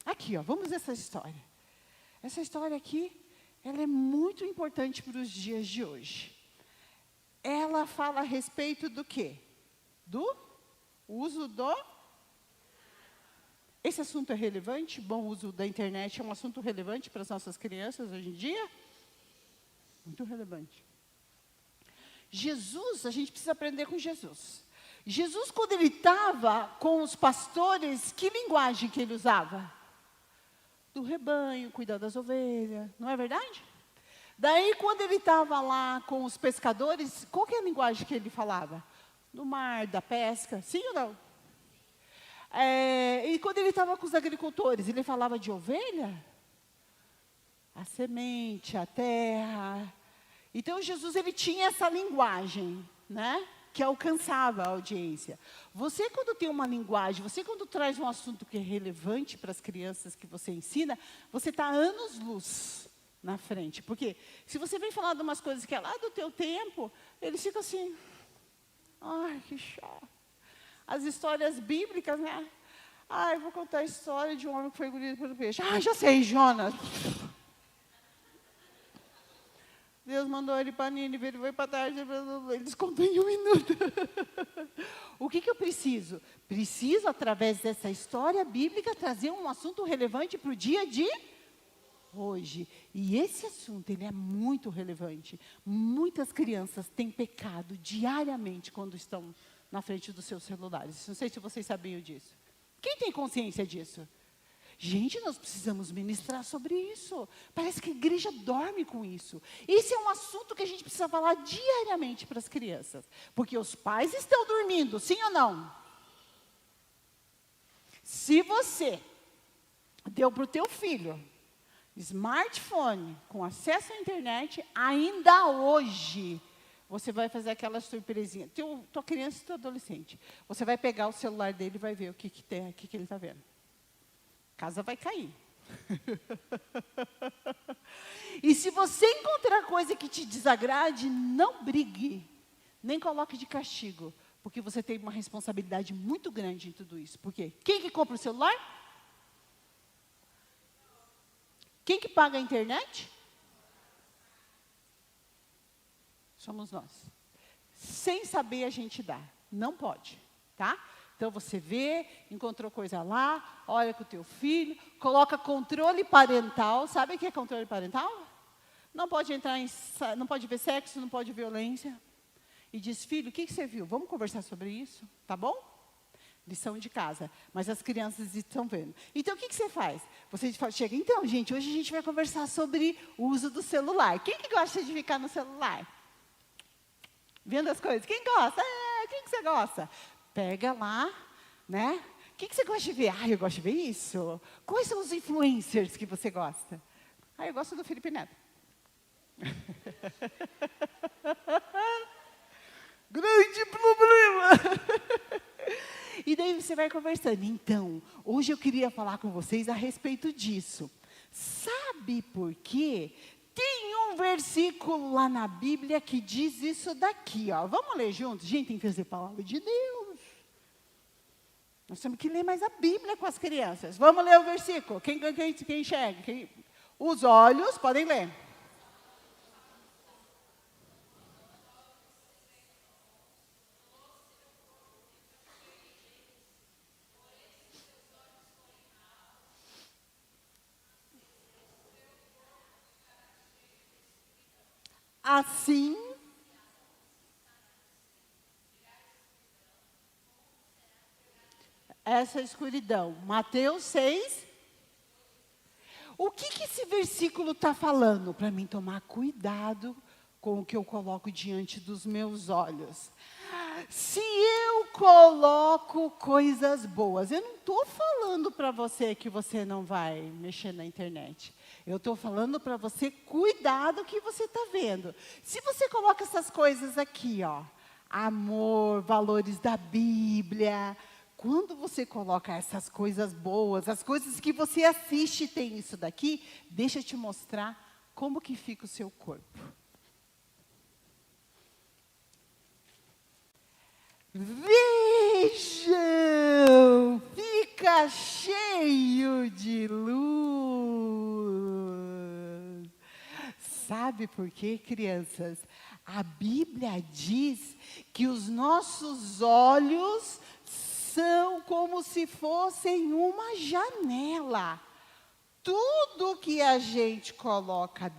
Aqui, vamos ver essa história. Essa história aqui, ela é muito importante para os dias de hoje. Ela fala a respeito do quê? Do uso do... Esse assunto é relevante? Bom uso da internet é um assunto relevante para as nossas crianças hoje em dia? Muito relevante. Jesus, a gente precisa aprender com Jesus. Jesus, quando ele estava com os pastores, que linguagem que ele usava? Do rebanho, cuidar das ovelhas, não é verdade? Daí, quando ele estava lá com os pescadores, qual que é a linguagem que ele falava? Do mar, da pesca, sim ou não? E quando ele estava com os agricultores, ele falava de ovelha? A semente, a terra. Então, Jesus, ele tinha essa linguagem, né? que alcançava a audiência. Você, quando tem uma linguagem, você, quando traz um assunto que é relevante para as crianças que você ensina, você está anos-luz na frente. Porque se você vem falar de umas coisas que é lá do teu tempo, eles ficam assim, ai, que chato. As histórias bíblicas, né? Eu vou contar a história de um homem que foi engolido pelo peixe. Já sei, Jonas. Deus mandou ele para Nínive, ele foi para tarde, eles contam em 1 minuto. O que eu preciso? Preciso, através dessa história bíblica, trazer um assunto relevante para o dia de hoje. E esse assunto, ele é muito relevante. Muitas crianças têm pecado diariamente quando estão na frente dos seus celulares. Não sei se vocês sabiam disso. Quem tem consciência disso? Gente, nós precisamos ministrar sobre isso. Parece que a igreja dorme com isso. Esse é um assunto que a gente precisa falar diariamente para as crianças. Porque os pais estão dormindo, sim ou não? Se você deu para o teu filho smartphone com acesso à internet, ainda hoje, você vai fazer aquela surpresinha. Tua criança e teu adolescente. Você vai pegar o celular dele e vai ver o que ele está vendo. Casa vai cair. E se você encontrar coisa que te desagrade, não brigue, nem coloque de castigo, porque você tem uma responsabilidade muito grande em tudo isso. Por quê? Quem que compra o celular? Quem que paga a internet? Somos nós. Sem saber a gente dá. Não pode, tá? Então, você vê, encontrou coisa lá, olha com o teu filho, coloca controle parental. Sabe o que é controle parental? Não pode não pode ver sexo, não pode violência. E diz, filho, o que você viu? Vamos conversar sobre isso, tá bom? Lição de casa. Mas as crianças estão vendo. Então, o que você faz? Você chega, então, gente, hoje a gente vai conversar sobre o uso do celular. Quem que gosta de ficar no celular? Vendo as coisas. Quem gosta? Quem que você gosta? Pega lá, né? O que você gosta de ver? Eu gosto de ver isso. Quais são os influencers que você gosta? Eu gosto do Felipe Neto. Grande problema. E daí você vai conversando. Então, hoje eu queria falar com vocês a respeito disso. Sabe por quê? Tem um versículo lá na Bíblia que diz isso daqui, ó. Vamos ler juntos? Gente, tem que fazer a palavra de Deus. Nós temos que ler mais a Bíblia com as crianças. Vamos ler o versículo. Quem enxerga? Os olhos, podem ler. Assim, essa escuridão. Mateus 6. O que esse versículo está falando? Para mim tomar cuidado com o que eu coloco diante dos meus olhos. Se eu coloco coisas boas, eu não estou falando para você que você não vai mexer na internet. Eu estou falando para você, cuidado que você está vendo. Se você coloca essas coisas aqui, ó, amor, valores da Bíblia, quando você coloca essas coisas boas, as coisas que você assiste tem isso daqui, deixa eu te mostrar como que fica o seu corpo. Vejam, fica cheio de luz. Sabe por quê, crianças? A Bíblia diz que os nossos olhos são como se fossem uma janela. Tudo que a gente coloca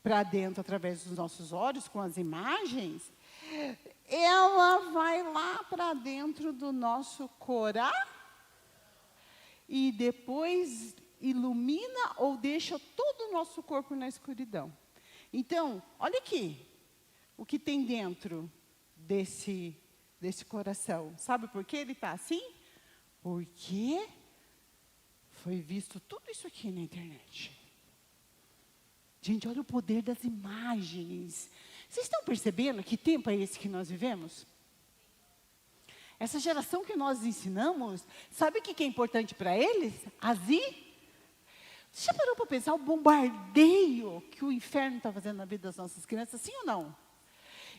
para dentro, através dos nossos olhos, com as imagens, ela vai lá para dentro do nosso coração e depois ilumina ou deixa todo o nosso corpo na escuridão. Então, olha aqui, o que tem dentro desse coração. Sabe por que ele está assim? Porque foi visto tudo isso aqui na internet. Gente, olha o poder das imagens. Vocês estão percebendo que tempo é esse que nós vivemos? Essa geração que nós ensinamos, sabe o que é importante para eles? Você já parou para pensar o bombardeio que o inferno está fazendo na vida das nossas crianças, sim ou não?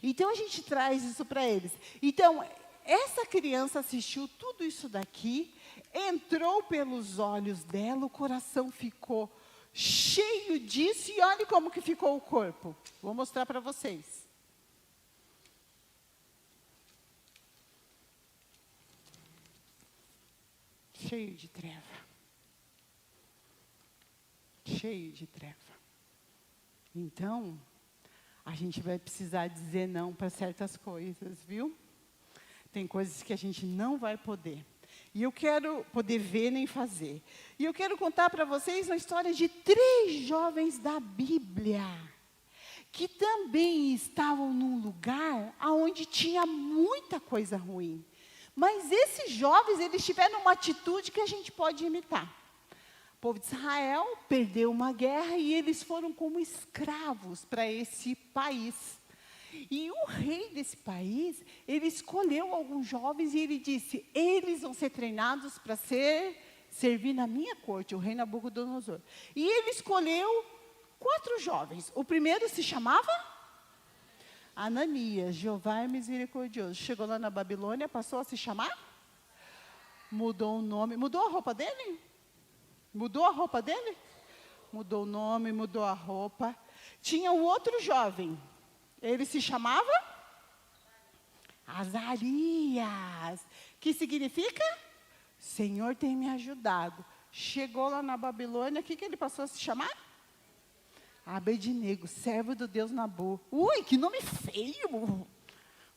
Então, a gente traz isso para eles. Então, essa criança assistiu tudo isso daqui, entrou pelos olhos dela, o coração ficou cheio disso, e olha como que ficou o corpo. Vou mostrar para vocês. Cheio de treva. Cheio de treva. Então, a gente vai precisar dizer não para certas coisas, viu? Tem coisas que a gente não vai poder. E eu quero poder ver nem fazer. E eu quero contar para vocês a história de 3 jovens da Bíblia, que também estavam num lugar onde tinha muita coisa ruim. Mas esses jovens, eles tiveram uma atitude que a gente pode imitar. O povo de Israel perdeu uma guerra e eles foram como escravos para esse país. E o rei desse país, ele escolheu alguns jovens e ele disse, eles vão ser treinados para servir na minha corte, o rei Nabucodonosor. E ele escolheu 4 jovens. O primeiro se chamava Ananias. Jeová é misericordioso. Chegou lá na Babilônia, passou a se chamar? Mudou o nome. Mudou a roupa dele? Mudou a roupa dele? Mudou o nome, mudou a roupa. Tinha um outro jovem. Ele se chamava? Azarias. Que significa? Senhor tem me ajudado. Chegou lá na Babilônia, o que ele passou a se chamar? Abednego, servo do Deus Nabu. Ui, que nome feio!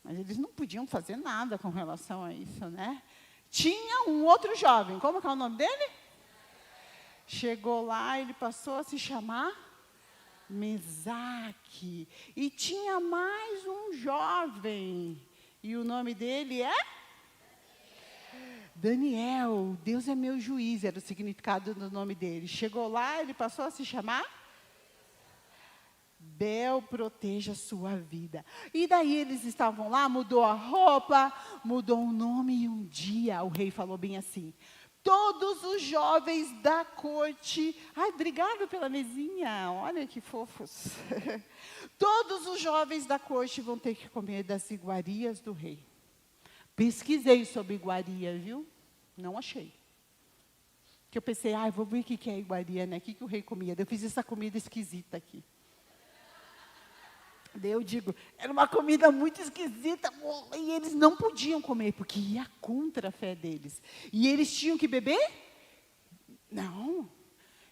Mas eles não podiam fazer nada com relação a isso, né? Tinha um outro jovem, como que é o nome dele? Chegou lá, ele passou a se chamar Mesaque. E tinha mais um jovem, e o nome dele é? Daniel. Deus é meu juiz, era o significado do nome dele. Chegou lá, ele passou a se chamar? Bel proteja a sua vida. E daí eles estavam lá, mudou a roupa, mudou o nome, e um dia o rei falou bem assim, todos os jovens da corte, ai, obrigado pela mesinha, olha que fofos. Todos os jovens da corte vão ter que comer das iguarias do rei. Pesquisei sobre iguaria, viu? Não achei. Porque eu pensei, vou ver o que é iguaria, né? O que o rei comia. Eu fiz essa comida esquisita aqui. Daí eu digo, era uma comida muito esquisita, e eles não podiam comer, porque ia contra a fé deles. E eles tinham que beber? Não,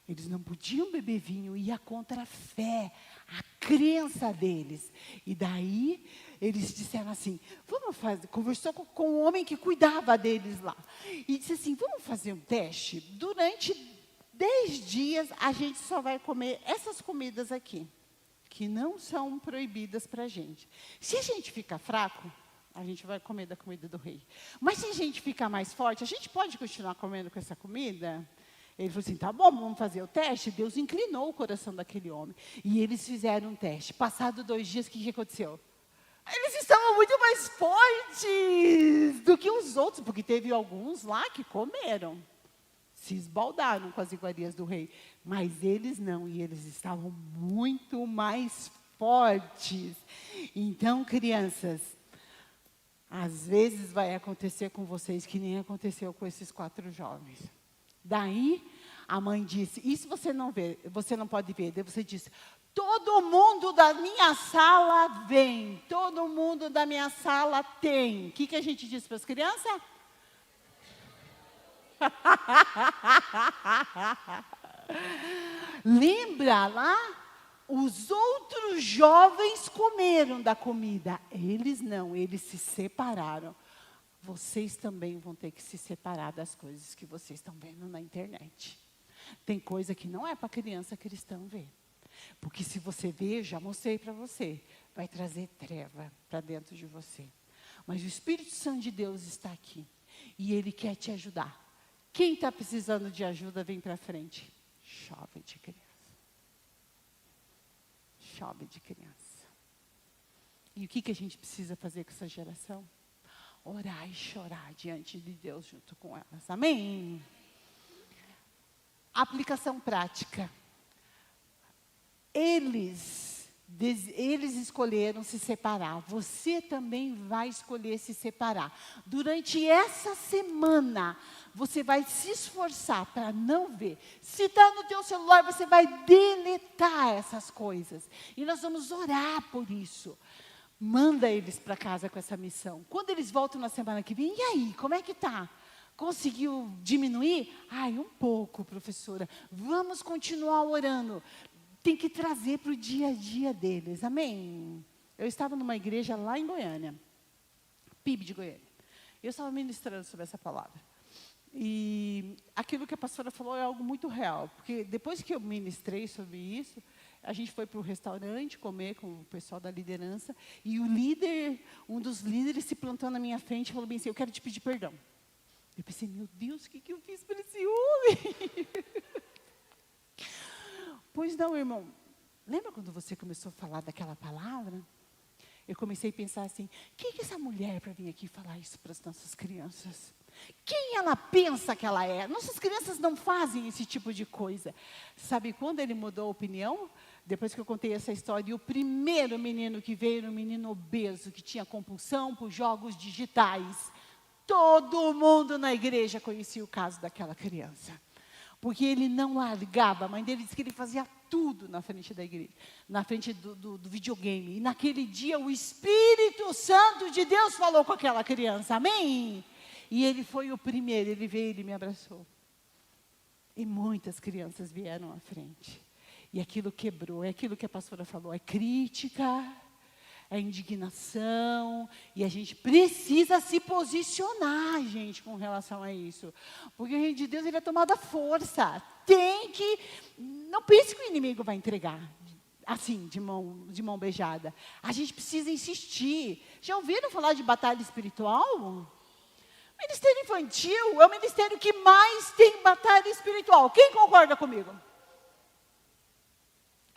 eles não podiam beber vinho, ia contra a fé, a crença deles. E daí, eles disseram assim, vamos fazer, conversou com o homem que cuidava deles lá. E disse assim, vamos fazer um teste? Durante 10 dias, a gente só vai comer essas comidas aqui, que não são proibidas para a gente. Se a gente ficar fraco, a gente vai comer da comida do rei. Mas se a gente ficar mais forte, a gente pode continuar comendo com essa comida? Ele falou assim, tá bom, vamos fazer o teste. Deus inclinou o coração daquele homem. E eles fizeram um teste. Passado 2 dias, o que aconteceu? Eles estavam muito mais fortes do que os outros, porque teve alguns lá que comeram. Se esbaldaram com as iguarias do rei, mas eles não, e eles estavam muito mais fortes. Então, crianças, às vezes vai acontecer com vocês que nem aconteceu com esses 4 jovens. Daí, a mãe disse, isso você não vê, você não pode ver. Daí você disse, todo mundo da minha sala vem, todo mundo da minha sala tem. O que a gente disse para as crianças? Lembra lá? Os outros jovens comeram da comida. Eles não, eles se separaram. Vocês também vão ter que se separar das coisas que vocês estão vendo na internet. Tem coisa que não é para criança cristã ver. Porque se você ver, já mostrei para você, vai trazer treva para dentro de você. Mas o Espírito Santo de Deus está aqui. E Ele quer te ajudar. Quem está precisando de ajuda, vem para frente. Chove de criança. Chove de criança. E o que a gente precisa fazer com essa geração? Orar e chorar diante de Deus junto com elas. Amém? Aplicação prática. Eles escolheram se separar. Você também vai escolher se separar. Durante essa semana, você vai se esforçar para não ver. Se está no teu celular, você vai deletar essas coisas. E nós vamos orar por isso. Manda eles para casa com essa missão. Quando eles voltam na semana que vem, e aí, como é que está? Conseguiu diminuir? Ai, um pouco, professora. Vamos continuar orando. Tem que trazer para o dia a dia deles, amém? Eu estava numa igreja lá em Goiânia, PIB de Goiânia. Eu estava ministrando sobre essa palavra. E aquilo que a pastora falou é algo muito real, porque depois que eu ministrei sobre isso, a gente foi para o restaurante comer com o pessoal da liderança, e o líder, um dos líderes se plantou na minha frente e falou bem assim, eu quero te pedir perdão. Eu pensei, meu Deus, o que eu fiz para esse homem? Pois não, irmão. Lembra quando você começou a falar daquela palavra? Eu comecei a pensar assim, quem é essa mulher para vir aqui falar isso para as nossas crianças? Quem ela pensa que ela é? Nossas crianças não fazem esse tipo de coisa. Sabe quando ele mudou a opinião? Depois que eu contei essa história, e o primeiro menino que veio era um menino obeso, que tinha compulsão por jogos digitais. Todo mundo na igreja conhecia o caso daquela criança. Porque ele não largava, a mãe dele disse que ele fazia tudo na frente da igreja, na frente do videogame. E naquele dia o Espírito Santo de Deus falou com aquela criança, amém? E ele foi o primeiro, ele veio, ele me abraçou. E muitas crianças vieram à frente. E aquilo quebrou, é aquilo que a pastora falou, é crítica, é indignação, e a gente precisa se posicionar, gente, com relação a isso. Porque o reino de Deus, ele é tomado à força. Tem que, não pense que o inimigo vai entregar, assim, de mão beijada. A gente precisa insistir. Já ouviram falar de batalha espiritual? O ministério infantil é o ministério que mais tem batalha espiritual. Quem concorda comigo?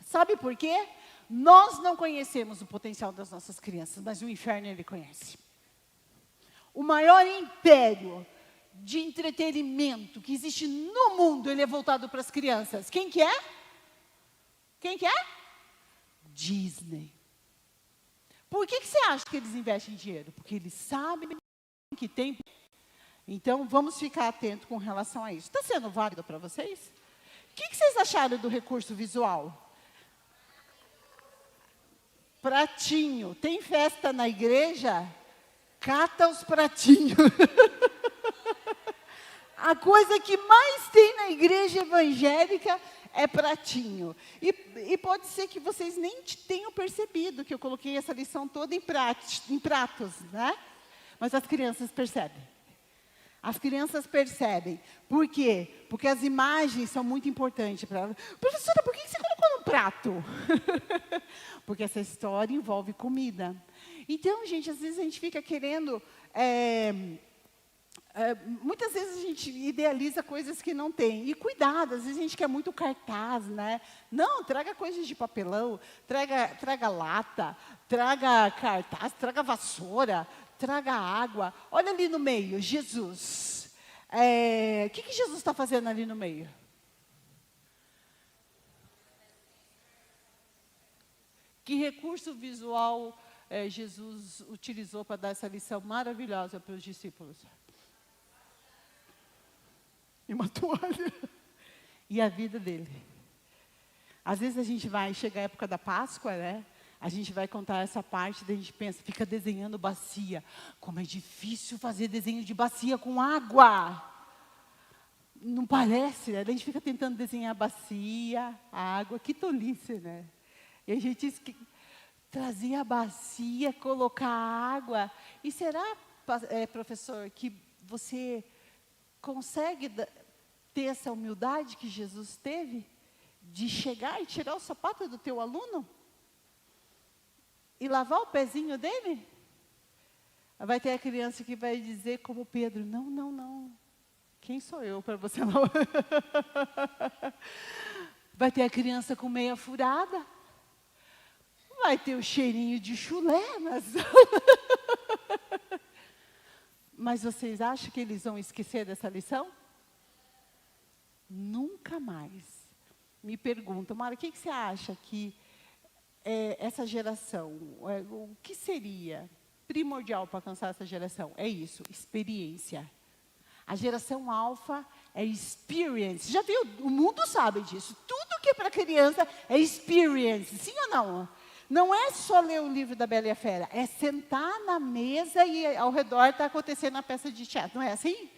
Sabe por quê? Nós não conhecemos o potencial das nossas crianças, mas o inferno ele conhece. O maior império de entretenimento que existe no mundo, ele é voltado para as crianças. Quem que é? Quem que é? Disney. Por que você acha que eles investem dinheiro? Porque eles sabem que tem. Então, vamos ficar atentos com relação a isso. Está sendo válido para vocês? O que vocês acharam do recurso visual? Pratinho. Tem festa na igreja? Cata os pratinhos. A coisa que mais tem na igreja evangélica é pratinho. E pode ser que vocês nem tenham percebido que eu coloquei essa lição toda em pratos, né? Mas as crianças percebem. As crianças percebem. Por quê? Porque as imagens são muito importantes para elas. Professora, por que você colocou no prato? Porque essa história envolve comida. Então, gente, às vezes a gente fica querendo... muitas vezes a gente idealiza coisas que não tem. E cuidado, às vezes a gente quer muito cartaz, né? Não, traga coisas de papelão, traga lata, traga cartaz, traga vassoura, traga água. Olha ali no meio, Jesus. O que Jesus está fazendo ali no meio? Que recurso visual Jesus utilizou para dar essa lição maravilhosa para os discípulos? E uma toalha. E a vida dele. Às vezes a gente vai chegar a época da Páscoa, né? A gente vai contar essa parte, daí a gente pensa, fica desenhando bacia. Como é difícil fazer desenho de bacia com água. Não parece, né? A gente fica tentando desenhar bacia, água, que tolice, né? E a gente trazer a bacia, colocar água. E será, professor, que você consegue ter essa humildade que Jesus teve? De chegar e tirar o sapato do teu aluno? E lavar o pezinho dele? Vai ter a criança que vai dizer como Pedro, não. Quem sou eu para você não? Vai ter a criança com meia furada. Vai ter o cheirinho de chulé, mas vocês acham que eles vão esquecer dessa lição? Nunca mais. Me perguntam, Mara, o que você acha que essa geração, o que seria primordial para alcançar essa geração? É isso, experiência. A geração alfa é experience. Já viu? O mundo sabe disso. Tudo que é para criança é experience. Sim ou não? Não é só ler o livro da Bela e a Fera. É sentar na mesa e ao redor está acontecendo a peça de teatro. Não é assim?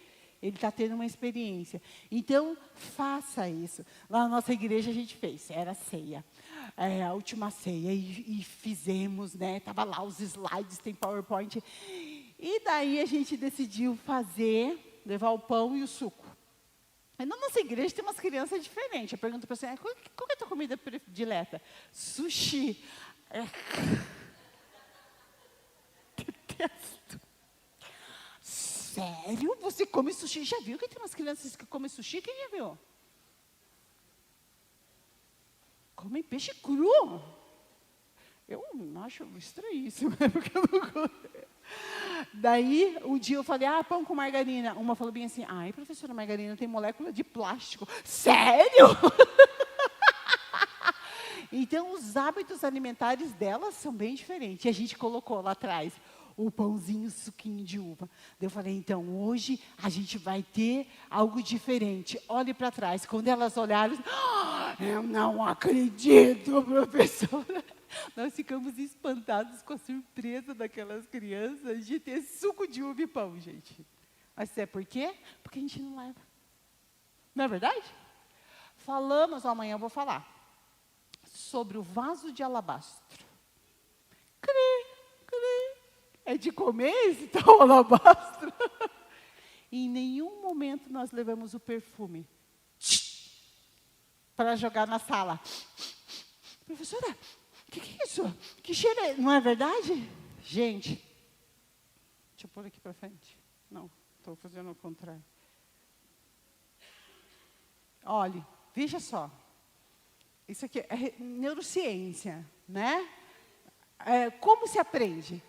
Ele está tendo uma experiência. Então, faça isso. Lá na nossa igreja a gente fez. Era a ceia. A última ceia. E fizemos, né? Estava lá os slides, tem PowerPoint. E daí a gente decidiu levar o pão e o suco. E na nossa igreja tem umas crianças diferentes. Eu pergunto para você, qual é a tua comida predileta? Sushi. Detesto. Sério? Você come sushi? Já viu que tem umas crianças que comem sushi? Quem já viu? Comem peixe cru. Eu acho estranhíssimo, porque eu não gosto. Daí, um dia eu falei, pão com margarina. Uma falou bem assim, ai, professora, margarina tem molécula de plástico. Sério? Então, os hábitos alimentares delas são bem diferentes. E a gente colocou lá atrás o pãozinho, o suquinho de uva. Daí eu falei, então, hoje a gente vai ter algo diferente. Olhe para trás. Quando elas olharam, eu não acredito, professora. Nós ficamos espantados com a surpresa daquelas crianças de ter suco de uva e pão, gente. Mas sabe por quê? Porque a gente não leva. Não é verdade? Falamos, amanhã eu vou falar, sobre o vaso de alabastro. É de comer esse tal alabastro? Em nenhum momento nós levamos o perfume para jogar na sala. Professora, o que é isso? Que cheiro é? Não é verdade? Gente, deixa eu pôr aqui para frente. Não, estou fazendo o contrário. Olhe, veja só. Isso aqui é neurociência, né? Como se aprende?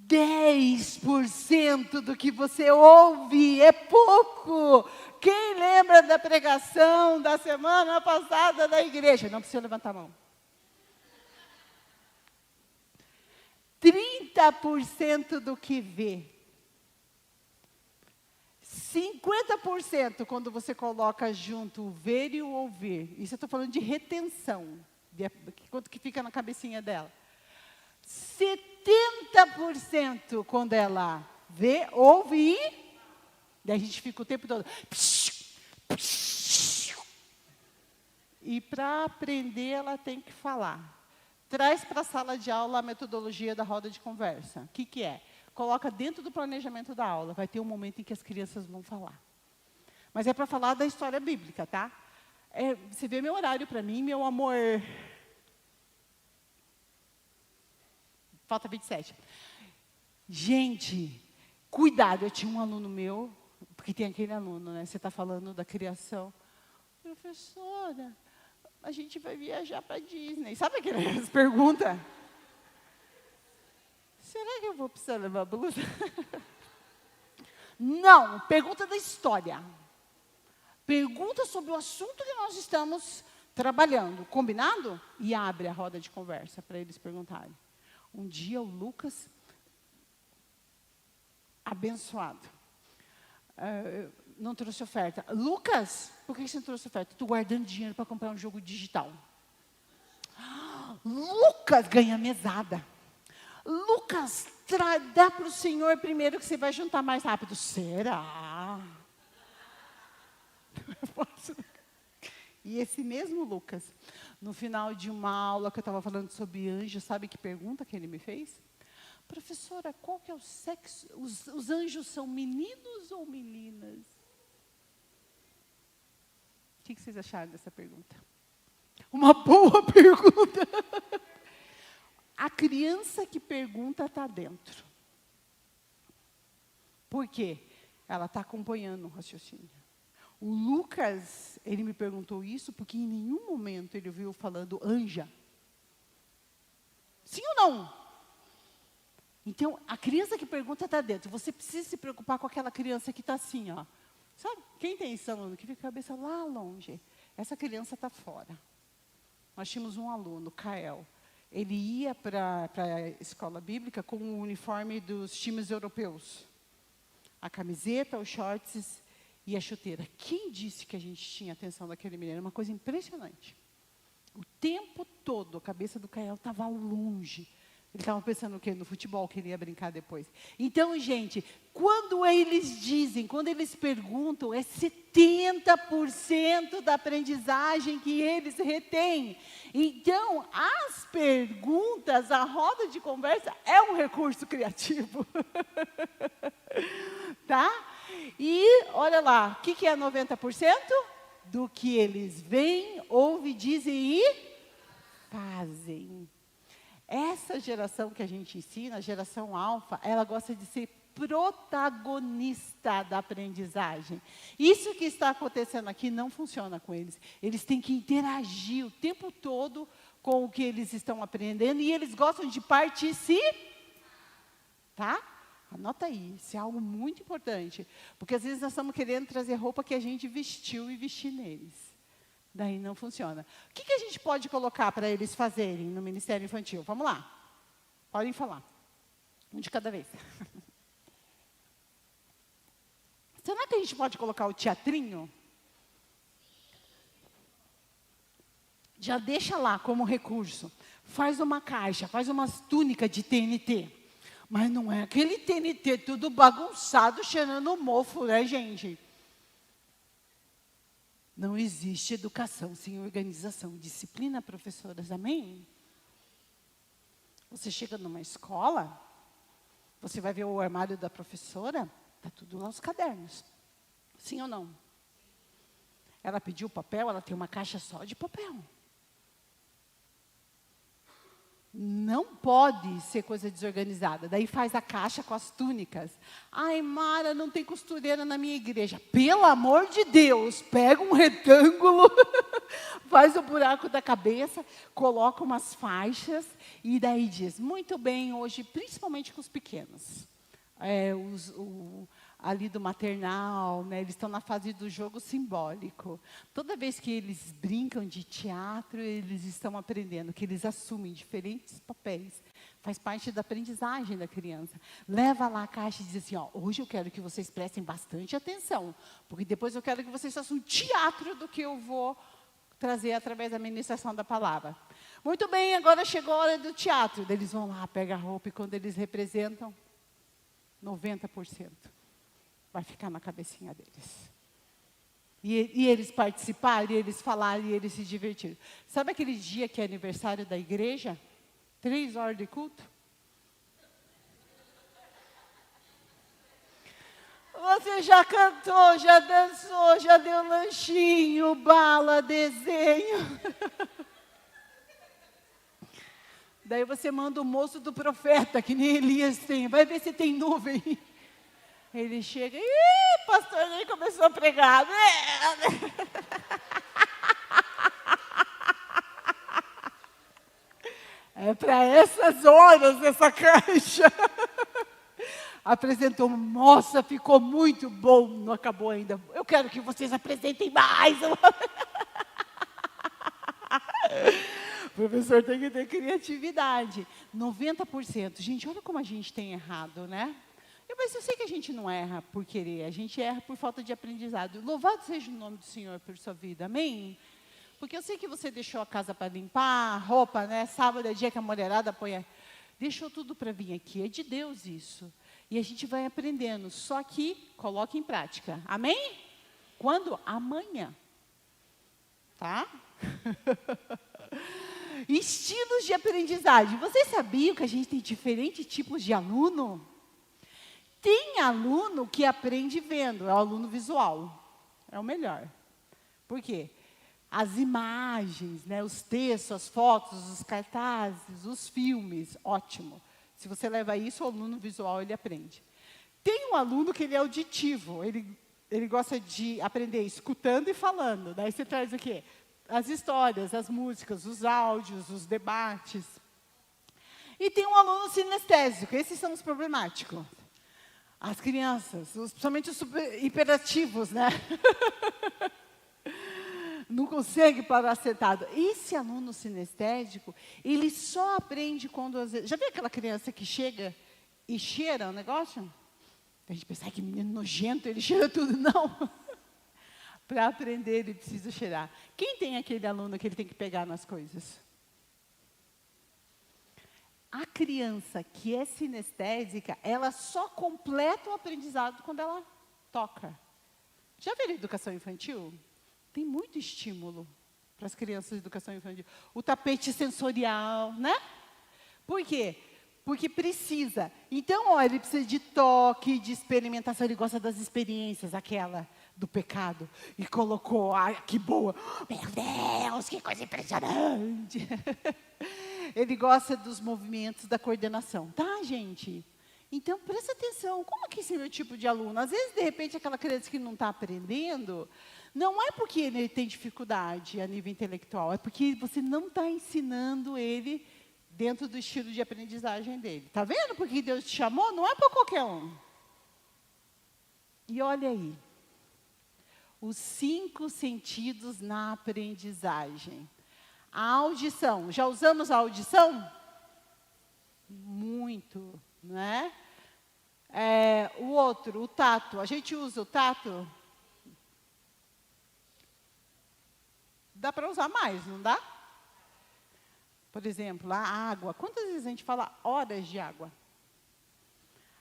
10% do que você ouve é pouco. Quem lembra da pregação da semana passada da igreja? Não precisa levantar a mão. 30% do que vê. 50% quando você coloca junto o ver e o ouvir. Isso eu estou falando de retenção. Quanto que fica na cabecinha dela. 70% quando ela vê, ouve e... Daí a gente fica o tempo todo... E para aprender, ela tem que falar. Traz para a sala de aula a metodologia da roda de conversa. O que é? Coloca dentro do planejamento da aula. Vai ter um momento em que as crianças vão falar. Mas é para falar da história bíblica, tá? Você vê meu horário para mim, meu amor... Falta 27. Gente, cuidado. Eu tinha um aluno meu, porque tem aquele aluno, né? Você está falando da criação. Professora, a gente vai viajar para Disney. Sabe aquelas perguntas? Será que eu vou precisar levar blusa? Não, pergunta da história. Pergunta sobre o assunto que nós estamos trabalhando. Combinado? E abre a roda de conversa para eles perguntarem. Um dia o Lucas, abençoado, não trouxe oferta. Lucas, por que você não trouxe oferta? Estou guardando dinheiro para comprar um jogo digital. Lucas, ganha mesada. Lucas, dá para o Senhor primeiro que você vai juntar mais rápido. Será? E esse mesmo Lucas, no final de uma aula que eu estava falando sobre anjos, sabe que pergunta que ele me fez? Professora, qual que é o sexo? Os anjos são meninos ou meninas? O que vocês acharam dessa pergunta? Uma boa pergunta. A criança que pergunta está dentro. Por quê? Ela está acompanhando o raciocínio. O Lucas, ele me perguntou isso porque em nenhum momento ele ouviu falando anja. Sim ou não? Então, a criança que pergunta está dentro. Você precisa se preocupar com aquela criança que está assim, ó. Sabe, quem tem esse aluno que fica a cabeça lá longe? Essa criança está fora. Nós tínhamos um aluno, Kael. Ele ia para a escola bíblica com o uniforme dos times europeus. A camiseta, os shorts e a chuteira. Quem disse que a gente tinha atenção daquele menino? Era uma coisa impressionante. O tempo todo, a cabeça do Kael estava longe. Ele estava pensando o quê? No futebol, que ele ia brincar depois. Então, gente, quando eles dizem, quando eles perguntam, é 70% da aprendizagem que eles retêm. Então, as perguntas, a roda de conversa é um recurso criativo. Tá? E, olha lá, o que é 90%? Do que eles veem, ouvem, dizem e fazem. Essa geração que a gente ensina, a geração alfa, ela gosta de ser protagonista da aprendizagem. Isso que está acontecendo aqui não funciona com eles. Eles têm que interagir o tempo todo com o que eles estão aprendendo e eles gostam de participar. Tá? Anota aí, isso é algo muito importante. Porque às vezes nós estamos querendo trazer roupa que a gente vestiu e vestir neles. Daí não funciona. O que a gente pode colocar para eles fazerem no Ministério Infantil? Vamos lá. Podem falar. Um de cada vez. Será que a gente pode colocar o teatrinho? Já deixa lá como recurso. Faz uma caixa, faz umas túnicas de TNT. Mas não é aquele TNT tudo bagunçado, cheirando mofo, né, gente? Não existe educação sem organização, disciplina, professoras, amém? Você chega numa escola, você vai ver o armário da professora, está tudo lá os cadernos. Sim ou não? Ela pediu papel, ela tem uma caixa só de papel. Não pode ser coisa desorganizada. Daí faz a caixa com as túnicas. Ai, Mara, não tem costureira na minha igreja. Pelo amor de Deus, pega um retângulo, faz o buraco da cabeça, coloca umas faixas e daí diz, muito bem, hoje, principalmente com os pequenos. Ali do maternal, né, eles estão na fase do jogo simbólico. Toda vez que eles brincam de teatro, eles estão aprendendo, que eles assumem diferentes papéis. Faz parte da aprendizagem da criança. Leva lá a caixa e diz assim, ó, hoje eu quero que vocês prestem bastante atenção, porque depois eu quero que vocês façam um teatro do que eu vou trazer através da ministração da palavra. Muito bem, agora chegou a hora do teatro. Eles vão lá, pegam a roupa e quando eles representam, 90%. Vai ficar na cabecinha deles. E eles participaram, e eles falaram, e eles se divertiram. Sabe aquele dia que é aniversário da igreja? 3 horas de culto? Você já cantou, já dançou, já deu lanchinho, bala, desenho. Daí você manda o moço do profeta, que nem Elias tem. Vai ver se tem nuvem. Ele chega, ih, pastor, nem começou a pregar. É para essas horas essa caixa. Apresentou, nossa, ficou muito bom, não acabou ainda. Eu quero que vocês apresentem mais. O professor tem que ter criatividade. 90%. Gente, olha como a gente tem errado, né? Mas eu sei que a gente não erra por querer, a gente erra por falta de aprendizado. Louvado seja o nome do Senhor por sua vida, amém? Porque eu sei que você deixou a casa para limpar, a roupa, né? Sábado é dia que a mulherada põe... Deixou tudo para vir aqui, é de Deus isso. E a gente vai aprendendo, só que coloque em prática, amém? Quando? Amanhã. Tá? Estilos de aprendizagem. Vocês sabiam que a gente tem diferentes tipos de aluno? Tem aluno que aprende vendo, é o aluno visual. É o melhor. Por quê? As imagens, né, os textos, as fotos, os cartazes, os filmes, ótimo. Se você leva isso, o aluno visual, ele aprende. Tem um aluno que ele é auditivo, ele gosta de aprender escutando e falando. Daí você traz o quê? As histórias, as músicas, os áudios, os debates. E tem um aluno sinestésico, esses são os problemáticos. As crianças, principalmente os hiperativos, né? Não consegue parar sentado. Esse aluno sinestésico, ele só aprende quando... Já viu aquela criança que chega e cheira o negócio? A gente pensa, que menino nojento, ele cheira tudo. Não. Para aprender, ele precisa cheirar. Quem tem aquele aluno que ele tem que pegar nas coisas? A criança que é sinestésica, ela só completa o aprendizado quando ela toca. Já viram educação infantil? Tem muito estímulo para as crianças de educação infantil. O tapete sensorial, né? Por quê? Porque precisa. Então, ó, ele precisa de toque, de experimentação. Ele gosta das experiências, aquela do pecado. E colocou, ai, que boa. Meu Deus, que coisa impressionante. Ele gosta dos movimentos da coordenação. Tá, gente? Então, presta atenção. Como que esse é o meu tipo de aluno? Às vezes, de repente, aquela criança que não está aprendendo, não é porque ele tem dificuldade a nível intelectual, é porque você não está ensinando ele dentro do estilo de aprendizagem dele. Está vendo por que Deus te chamou? Não é para qualquer um. E olha aí. Os 5 sentidos na aprendizagem. A audição. Já usamos a audição? Muito, não é? O outro, o tato. A gente usa o tato? Dá para usar mais, não dá? Por exemplo, a água. Quantas vezes a gente fala horas de água?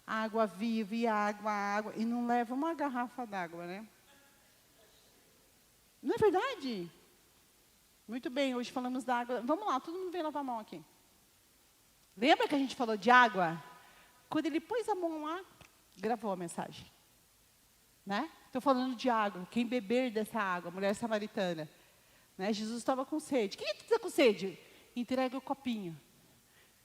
Água viva, água, e não leva uma garrafa d'água, né? Não é verdade? Muito bem, hoje falamos da água. Vamos lá, todo mundo vem lavar a mão aqui. Lembra que a gente falou de água? Quando ele pôs a mão lá, gravou a mensagem. Né? Estou falando de água. Quem beber dessa água, mulher samaritana. Né? Jesus estava com sede. Quem está com sede? Entrega o copinho.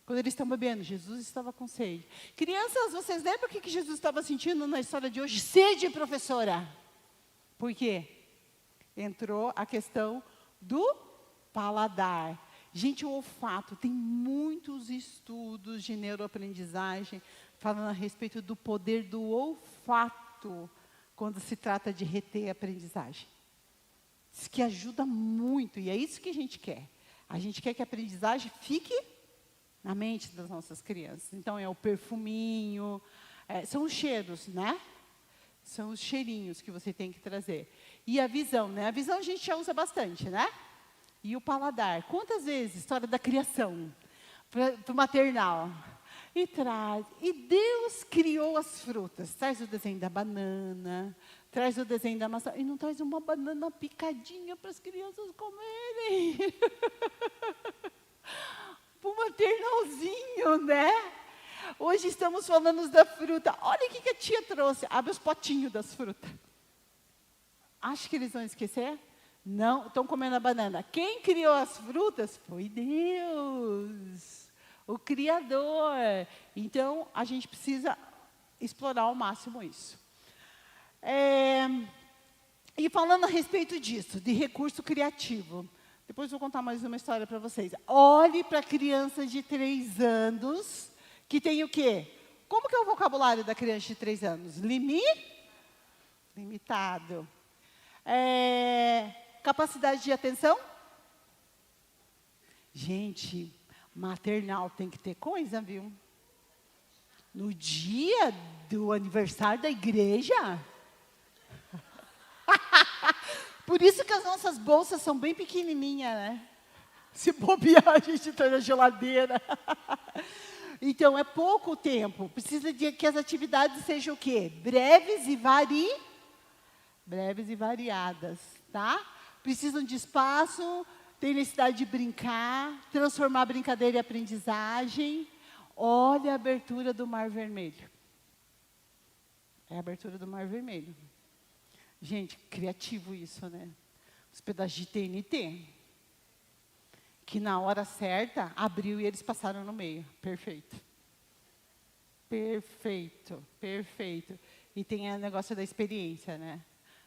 Quando eles estão bebendo, Jesus estava com sede. Crianças, vocês lembram o que Jesus estava sentindo na história de hoje? Sede, professora. Por quê? Entrou a questão do paladar. Gente, o olfato, tem muitos estudos de neuroaprendizagem falando a respeito do poder do olfato quando se trata de reter a aprendizagem. Isso que ajuda muito, e é isso que a gente quer. A gente quer que a aprendizagem fique na mente das nossas crianças. Então, é o perfuminho, são os cheiros, né? São os cheirinhos que você tem que trazer. E a visão, né? A visão a gente já usa bastante, né? E o paladar. Quantas vezes, história da criação, para o maternal. E traz. E Deus criou as frutas. Traz o desenho da banana, traz o desenho da maçã. E não traz uma banana picadinha para as crianças comerem. Para o maternalzinho, né? Hoje estamos falando da fruta. Olha o que a tia trouxe. Abre os potinhos das frutas. Acha que eles vão esquecer? Não, estão comendo a banana. Quem criou as frutas foi Deus, o Criador. Então, a gente precisa explorar ao máximo isso. E falando a respeito disso, de recurso criativo, depois vou contar mais uma história para vocês. Olhe para a criança de 3 anos, que tem o quê? Como que é o vocabulário da criança de 3 anos? Limitado. Capacidade de atenção? Gente, maternal tem que ter coisa, viu? No dia do aniversário da igreja. Por isso que as nossas bolsas são bem pequenininhas, né? Se bobear, a gente está na geladeira. Então, é pouco tempo. Precisa de que as atividades sejam o quê? Breves e variadas, tá? Precisam de espaço, têm necessidade de brincar, transformar a brincadeira em aprendizagem. Olha a abertura do Mar Vermelho. É a abertura do Mar Vermelho. Gente, criativo isso, né? Os pedaços de TNT. Que na hora certa, abriu e eles passaram no meio. Perfeito. Perfeito, perfeito. E tem o negócio da experiência, né?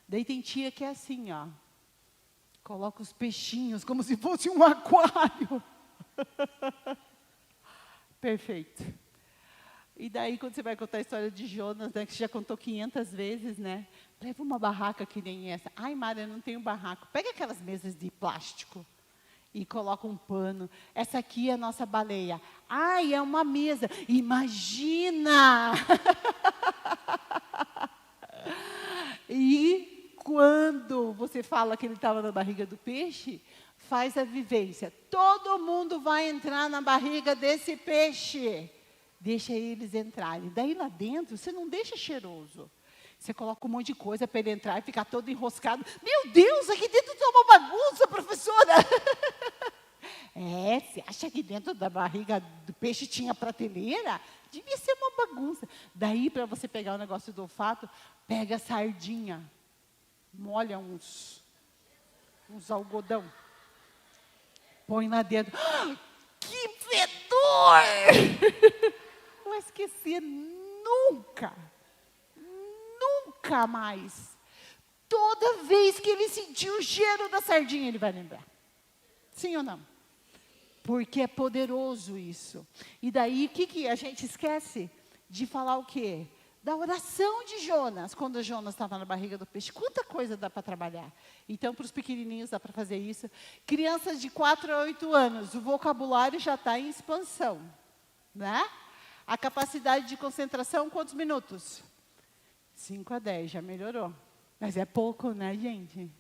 Daí tem tia que é assim, ó. Coloca os peixinhos como se fosse um aquário. Perfeito. E daí, quando você vai contar a história de Jonas, né, que você já contou 500 vezes, né? Leva uma barraca que nem essa. Ai, Mara, eu não tenho barraco. Pega aquelas mesas de plástico e coloca um pano. Essa aqui é a nossa baleia. Ai, é uma mesa. Imagina! E quando você fala que ele estava na barriga do peixe, faz a vivência. Todo mundo vai entrar na barriga desse peixe. Deixa eles entrarem. Daí lá dentro, você não deixa cheiroso. Você coloca um monte de coisa para ele entrar e ficar todo enroscado. Meu Deus, aqui dentro está uma bagunça, professora. É, você acha que dentro da barriga do peixe tinha prateleira? Devia ser uma bagunça. Daí, para você pegar o negócio do olfato, pega a sardinha, molha uns algodão, põe lá dentro. Ah, que fedor! Não vai esquecer nunca mais. Toda vez que ele sentir o cheiro da sardinha, ele vai lembrar. Sim ou não? Porque é poderoso isso. E daí, o que a gente esquece? De falar o quê? Da oração de Jonas, quando Jonas estava na barriga do peixe. Quanta coisa dá para trabalhar. Então, para os pequenininhos dá para fazer isso. Crianças de 4 a 8 anos, o vocabulário já está em expansão. Né? A capacidade de concentração, quantos minutos? 5 a 10, já melhorou. Mas é pouco, né, gente?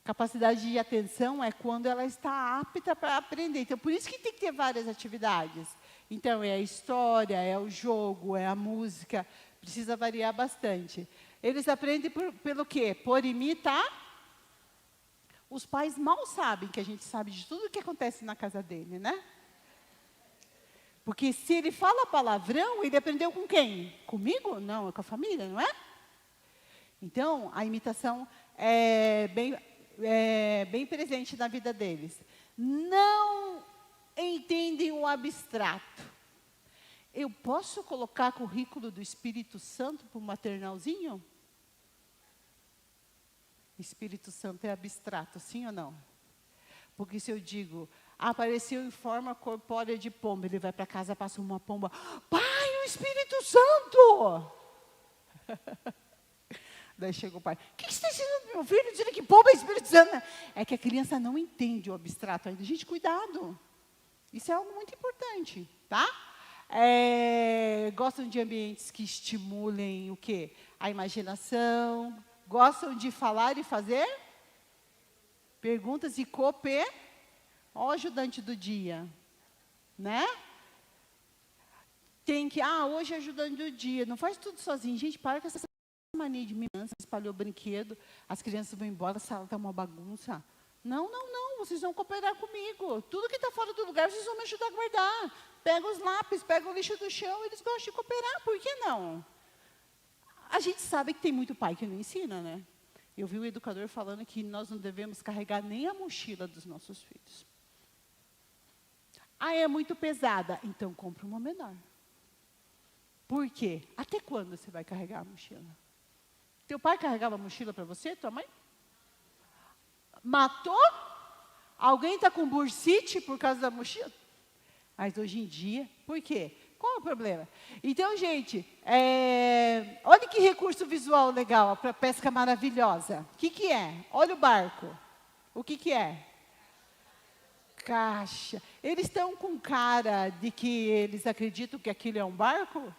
Capacidade de atenção é quando ela está apta para aprender. Então, por isso que tem que ter várias atividades. Então, é a história, é o jogo, é a música. Precisa variar bastante. Eles aprendem pelo quê? Por imitar. Os pais mal sabem que a gente sabe de tudo o que acontece na casa dele, né? Porque se ele fala palavrão, ele aprendeu com quem? Comigo? Não, é com a família, não é? Então, a imitação é bem presente na vida deles. Não entendem o abstrato. Eu posso colocar currículo do Espírito Santo para o maternalzinho? Espírito Santo é abstrato, sim ou não? Porque se eu digo, apareceu em forma corpórea de pomba, ele vai para casa, passa uma pomba. Pai, o Espírito Santo! Daí chega o pai. O que você está ensinando meu filho? Dizendo que pomba é Espírito Santo. É que a criança não entende o abstrato ainda. Gente, cuidado. Isso é algo muito importante, tá? Gostam de ambientes que estimulem o quê? A imaginação. Gostam de falar e fazer? Perguntas e cooperar. Ó, o ajudante do dia, né? Tem que, hoje é ajudante do dia. Não faz tudo sozinho. Gente, para com essa mania de criança, espalhou brinquedo, as crianças vão embora, a sala está uma bagunça. Não, vocês vão cooperar comigo. Tudo que está fora do lugar, vocês vão me ajudar a guardar. Pega os lápis, pega o lixo do chão, eles gostam de cooperar, por que não? A gente sabe que tem muito pai que não ensina, né? Eu vi o educador falando que nós não devemos carregar nem a mochila dos nossos filhos. É muito pesada, então compra uma menor. Por quê? Até quando você vai carregar a mochila? Teu pai carregava a mochila para você, tua mãe? Matou? Alguém está com bursite por causa da mochila? Mas hoje em dia, por quê? Qual é o problema? Então, gente, olha que recurso visual legal para pesca maravilhosa. O que é? Olha o barco. O que é? Caixa. Eles estão com cara de que eles acreditam que aquilo é um barco?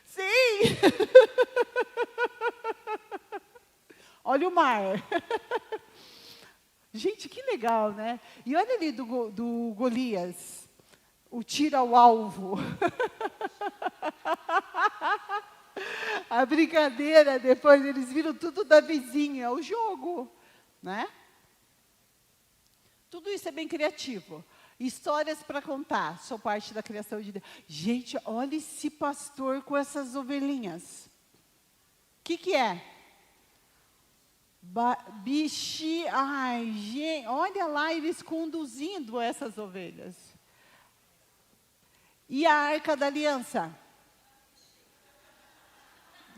Sim! Olha o mar. Gente, que legal, né? E olha ali do Golias, o tiro ao alvo. A brincadeira, depois eles viram tudo da vizinha, o jogo, né? Tudo isso é bem criativo. Histórias para contar, sou parte da criação de Deus. Gente, olha esse pastor com essas ovelhinhas. O que é? Ai, gente, olha lá eles conduzindo essas ovelhas. E a Arca da Aliança?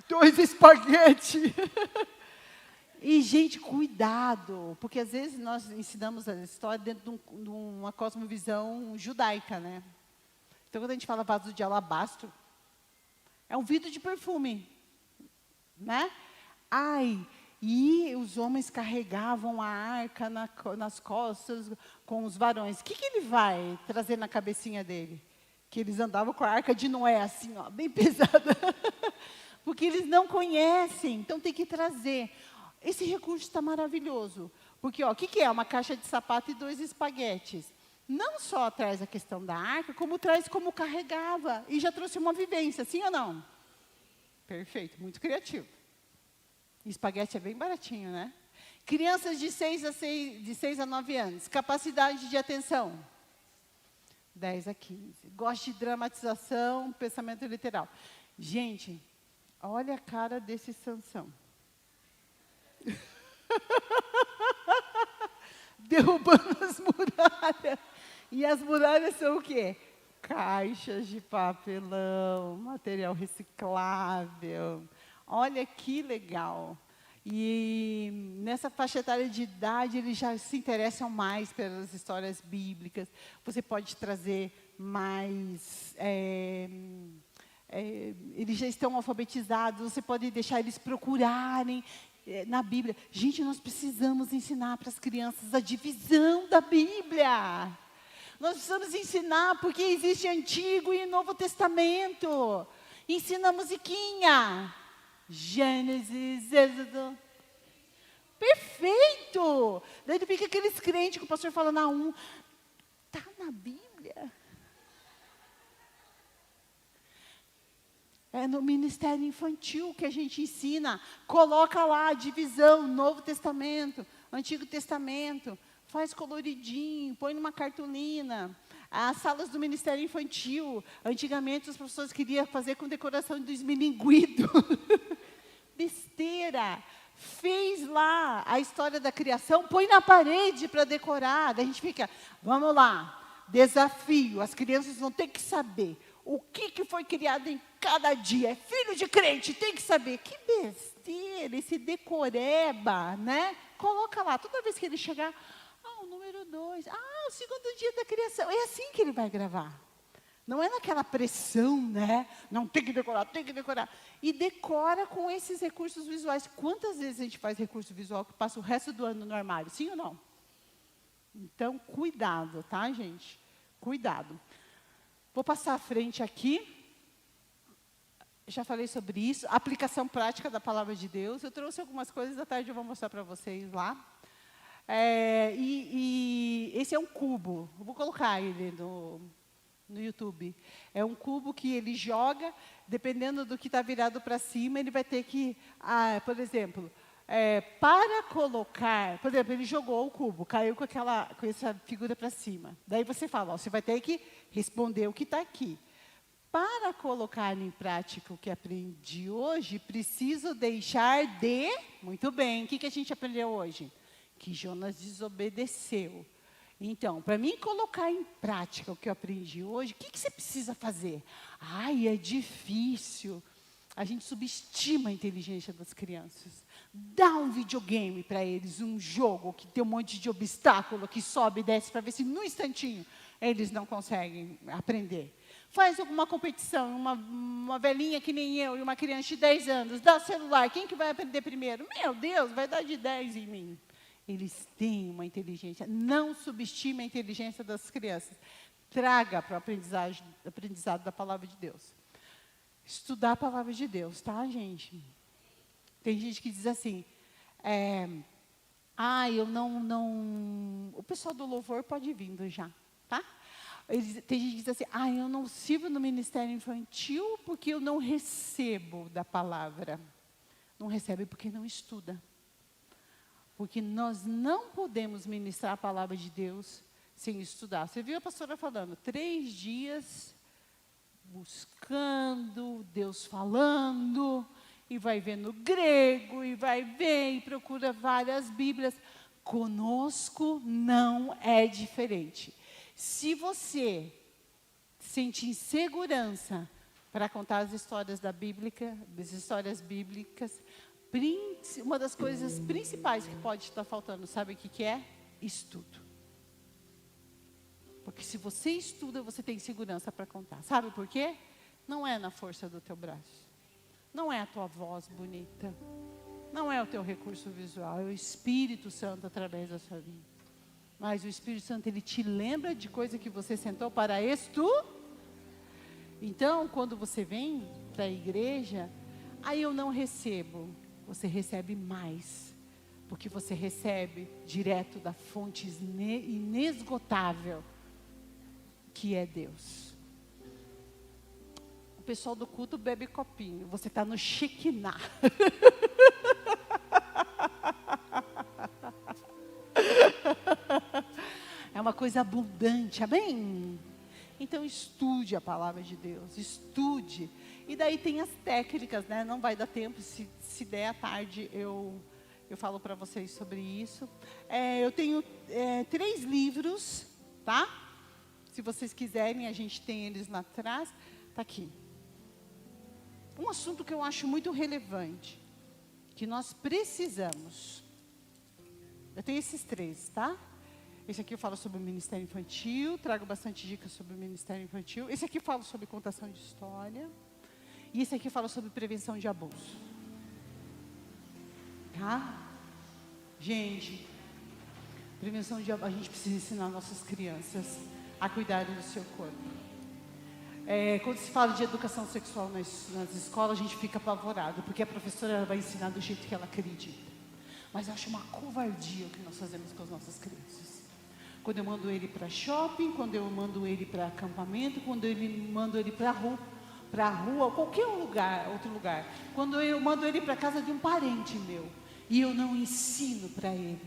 2 espaguete. E, gente, cuidado, porque às vezes nós ensinamos a história dentro de uma cosmovisão judaica, né? Então, quando a gente fala vaso de alabastro, é um vidro de perfume, né? Ai, e os homens carregavam a arca nas costas com os varões. O que ele vai trazer na cabecinha dele? Que eles andavam com a arca de Noé, assim, ó, bem pesada. Porque eles não conhecem, então tem que trazer. Esse recurso está maravilhoso. Porque, ó, o que é? Uma caixa de sapato e 2 espaguetes. Não só traz a questão da arca, como traz como carregava. E já trouxe uma vivência, sim ou não? Perfeito, muito criativo. Espaguete é bem baratinho, né? Crianças de 6 a 9 anos. Capacidade de atenção. 10 a 15. Gosta de dramatização, pensamento literal. Gente, olha a cara desse Sansão. Derrubando as muralhas. E as muralhas são o quê? Caixas de papelão, material reciclável. Olha que legal. E nessa faixa etária de idade, eles já se interessam mais pelas histórias bíblicas. Você pode trazer mais... eles já estão alfabetizados, você pode deixar eles procurarem na Bíblia. Gente, nós precisamos ensinar para as crianças a divisão da Bíblia. Nós precisamos ensinar porque existe Antigo e Novo Testamento. Ensina a musiquinha. Gênesis, Êxodo. Perfeito! Daí fica aqueles crentes que o pastor fala na 1. Está na Bíblia. É no ministério infantil que a gente ensina. Coloca lá a divisão, Novo Testamento, Antigo Testamento. Faz coloridinho, põe numa cartolina. As salas do ministério infantil, antigamente os professores queriam fazer com decoração de esmilinguido. Besteira. Fez lá a história da criação, põe na parede para decorar. Daí a gente fica, vamos lá, desafio, as crianças vão ter que saber o que foi criado em cada dia. É filho de crente, tem que saber. Que besteira, esse decoreba, né? Coloca lá, toda vez que ele chegar, o número 2, o segundo dia da criação. É assim que ele vai gravar. Não é naquela pressão, né? Não, tem que decorar, tem que decorar. E decora com esses recursos visuais. Quantas vezes a gente faz recurso visual que passa o resto do ano no armário? Sim ou não? Então, cuidado, tá, gente? Cuidado. Vou passar à frente aqui. Já falei sobre isso. Aplicação prática da palavra de Deus. Eu trouxe algumas coisas, à tarde eu vou mostrar para vocês lá. Esse é um cubo. Eu vou colocar ele no YouTube. É um cubo que ele joga, dependendo do que está virado para cima, ele vai ter que, por exemplo, para colocar, por exemplo, ele jogou o cubo, caiu com essa figura para cima. Daí você fala, você vai ter que responder o que está aqui. Para colocar em prática o que aprendi hoje, preciso deixar de... Muito bem, o que a gente aprendeu hoje? Que Jonas desobedeceu. Então, para mim colocar em prática o que eu aprendi hoje, o que você precisa fazer? É difícil. A gente subestima a inteligência das crianças. Dá um videogame para eles, um jogo que tem um monte de obstáculo, que sobe e desce, para ver se num instantinho eles não conseguem aprender. Faz alguma competição, uma velhinha que nem eu e uma criança de 10 anos, dá o celular, quem que vai aprender primeiro? Meu Deus, vai dar de 10 em mim. Eles têm uma inteligência. Não subestime a inteligência das crianças. Traga para o aprendizado da palavra de Deus. Estudar a palavra de Deus, tá, gente? Tem gente que diz assim, eu não... O pessoal do louvor pode vir já, tá? Tem gente que diz assim, eu não sirvo no ministério infantil porque eu não recebo da palavra. Não recebe porque não estuda. Porque nós não podemos ministrar a palavra de Deus sem estudar. Você viu a pastora falando, 3 dias buscando, Deus falando, e vai ver no grego, e vai ver, e procura várias Bíblias. Conosco não é diferente. Se você sente insegurança para contar as histórias das histórias bíblicas, uma das coisas principais que pode estar faltando, sabe o que é? Estudo. Porque se você estuda, você tem segurança para contar. Sabe por quê? Não é na força do teu braço. Não é a tua voz bonita. Não é o teu recurso visual. É o Espírito Santo através da sua vida. Mas o Espírito Santo, ele te lembra de coisa que você sentou para estudar. Então, quando você vem para a igreja, aí eu não recebo. Você recebe mais. Porque você recebe direto da fonte inesgotável, que é Deus. O pessoal do culto bebe copinho. Você está no Shekinah. É uma coisa abundante, amém? Então estude a palavra de Deus, estude. E daí tem as técnicas, né? Não vai dar tempo, se der à tarde eu falo para vocês sobre isso. Eu tenho 3 livros, tá? Se vocês quiserem, a gente tem eles lá atrás. Tá aqui. Um assunto que eu acho muito relevante, que nós precisamos. Eu tenho esses 3, tá? Esse aqui eu falo sobre o Ministério Infantil, trago bastante dicas sobre o Ministério Infantil. Esse aqui eu falo sobre contação de história. E esse aqui eu falo sobre prevenção de abuso. Tá? Gente, prevenção de abuso, a gente precisa ensinar nossas crianças a cuidarem do seu corpo. Quando se fala de educação sexual nas escolas, a gente fica apavorado, porque a professora vai ensinar do jeito que ela acredita. Mas eu acho uma covardia o que nós fazemos com as nossas crianças. Quando eu mando ele para shopping, quando eu mando ele para acampamento, quando eu mando ele para a rua, qualquer outro lugar. Quando eu mando ele para casa de um parente meu, e eu não ensino para ele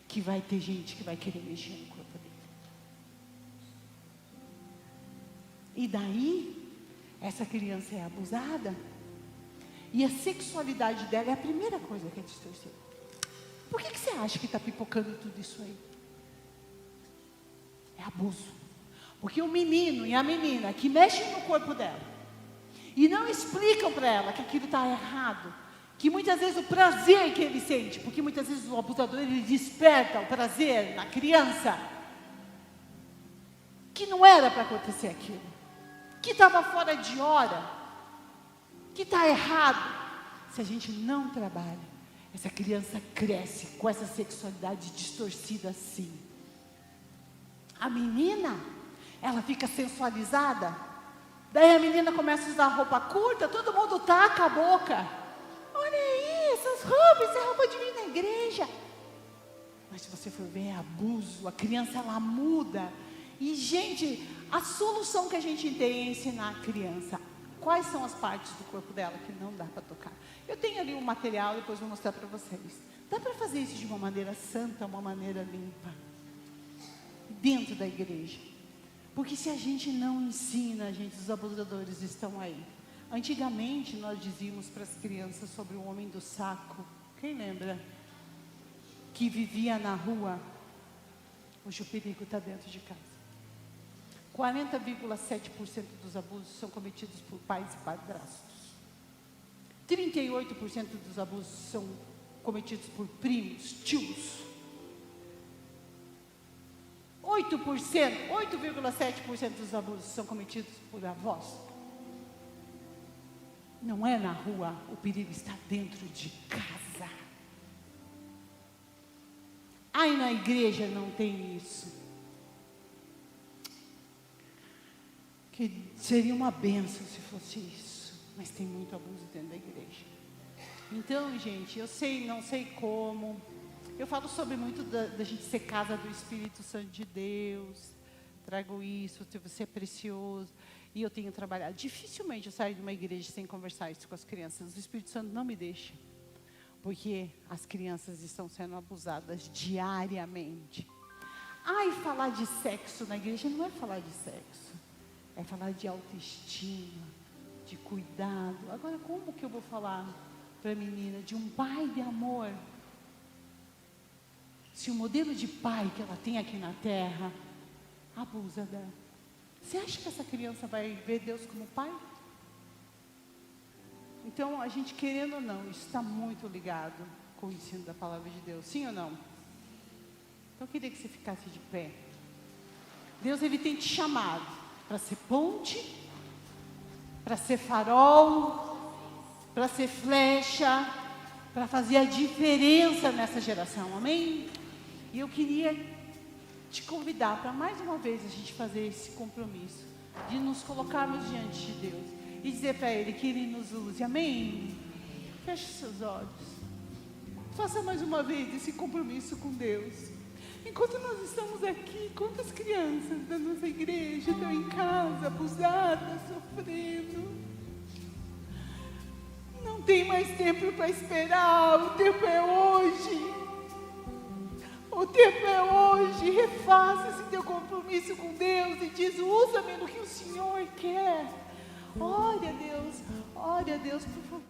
que vai ter gente que vai querer mexer no corpo dele. E daí, essa criança é abusada, e a sexualidade dela é a primeira coisa que é distorcida. Por que você acha que está pipocando tudo isso aí? É abuso. Porque o menino e a menina que mexem no corpo dela e não explicam para ela que aquilo está errado, que muitas vezes o prazer que ele sente, porque muitas vezes o abusador ele desperta o prazer na criança, que não era para acontecer aquilo, que estava fora de hora, que está errado. Se a gente não trabalha, essa criança cresce com essa sexualidade distorcida assim. A menina, ela fica sensualizada. Daí a menina começa a usar roupa curta, todo mundo taca a boca. Olha aí, essas roupas, essa roupa de vir na igreja. Mas se você for ver, é abuso. A criança, ela muda. E, gente, a solução que a gente tem é ensinar a criança quais são as partes do corpo dela que não dá para tocar. Eu tenho ali um material, depois vou mostrar para vocês. Dá para fazer isso de uma maneira santa, uma maneira limpa, dentro da igreja. Porque se a gente não ensina, gente, os abusadores estão aí. Antigamente nós dizíamos para as crianças sobre o homem do saco. Quem lembra? Que vivia na rua. Hoje o perigo está dentro de casa. 40,7% dos abusos são cometidos por pais e padrastos. 38% dos abusos são cometidos por primos, tios. 8,7% dos abusos são cometidos por avós. Não é na rua, o perigo está dentro de casa. Aí na igreja não tem isso. Que seria uma bênção se fosse isso. Mas tem muito abuso dentro da igreja. Então, gente, eu não sei como. Eu falo sobre muito da gente ser casa do Espírito Santo de Deus. Trago isso, você é precioso. E eu tenho trabalhado. Dificilmente eu saio de uma igreja sem conversar isso com as crianças. O Espírito Santo não me deixa. Porque as crianças estão sendo abusadas diariamente. E falar de sexo na igreja não é falar de sexo. É falar de autoestima, de cuidado. Agora, como que eu vou falar para a menina de um pai de amor? Se o modelo de pai que ela tem aqui na terra abusa dela. Você acha que essa criança vai ver Deus como pai? Então, a gente querendo ou não, isso está muito ligado com o ensino da palavra de Deus. Sim ou não? Então, eu queria que você ficasse de pé. Deus, Ele tem te chamado para ser ponte, para ser farol, para ser flecha, para fazer a diferença nessa geração, amém? E eu queria te convidar para mais uma vez a gente fazer esse compromisso, de nos colocarmos diante de Deus, e dizer para Ele que Ele nos use, amém? Feche seus olhos, faça mais uma vez esse compromisso com Deus. Enquanto nós estamos aqui, quantas crianças da nossa igreja estão em casa, abusadas, sofrendo? Não tem mais tempo para esperar, o tempo é hoje. O tempo é hoje. Refaça esse teu compromisso com Deus e diz: usa-me no que o Senhor quer. Ore a Deus, por favor.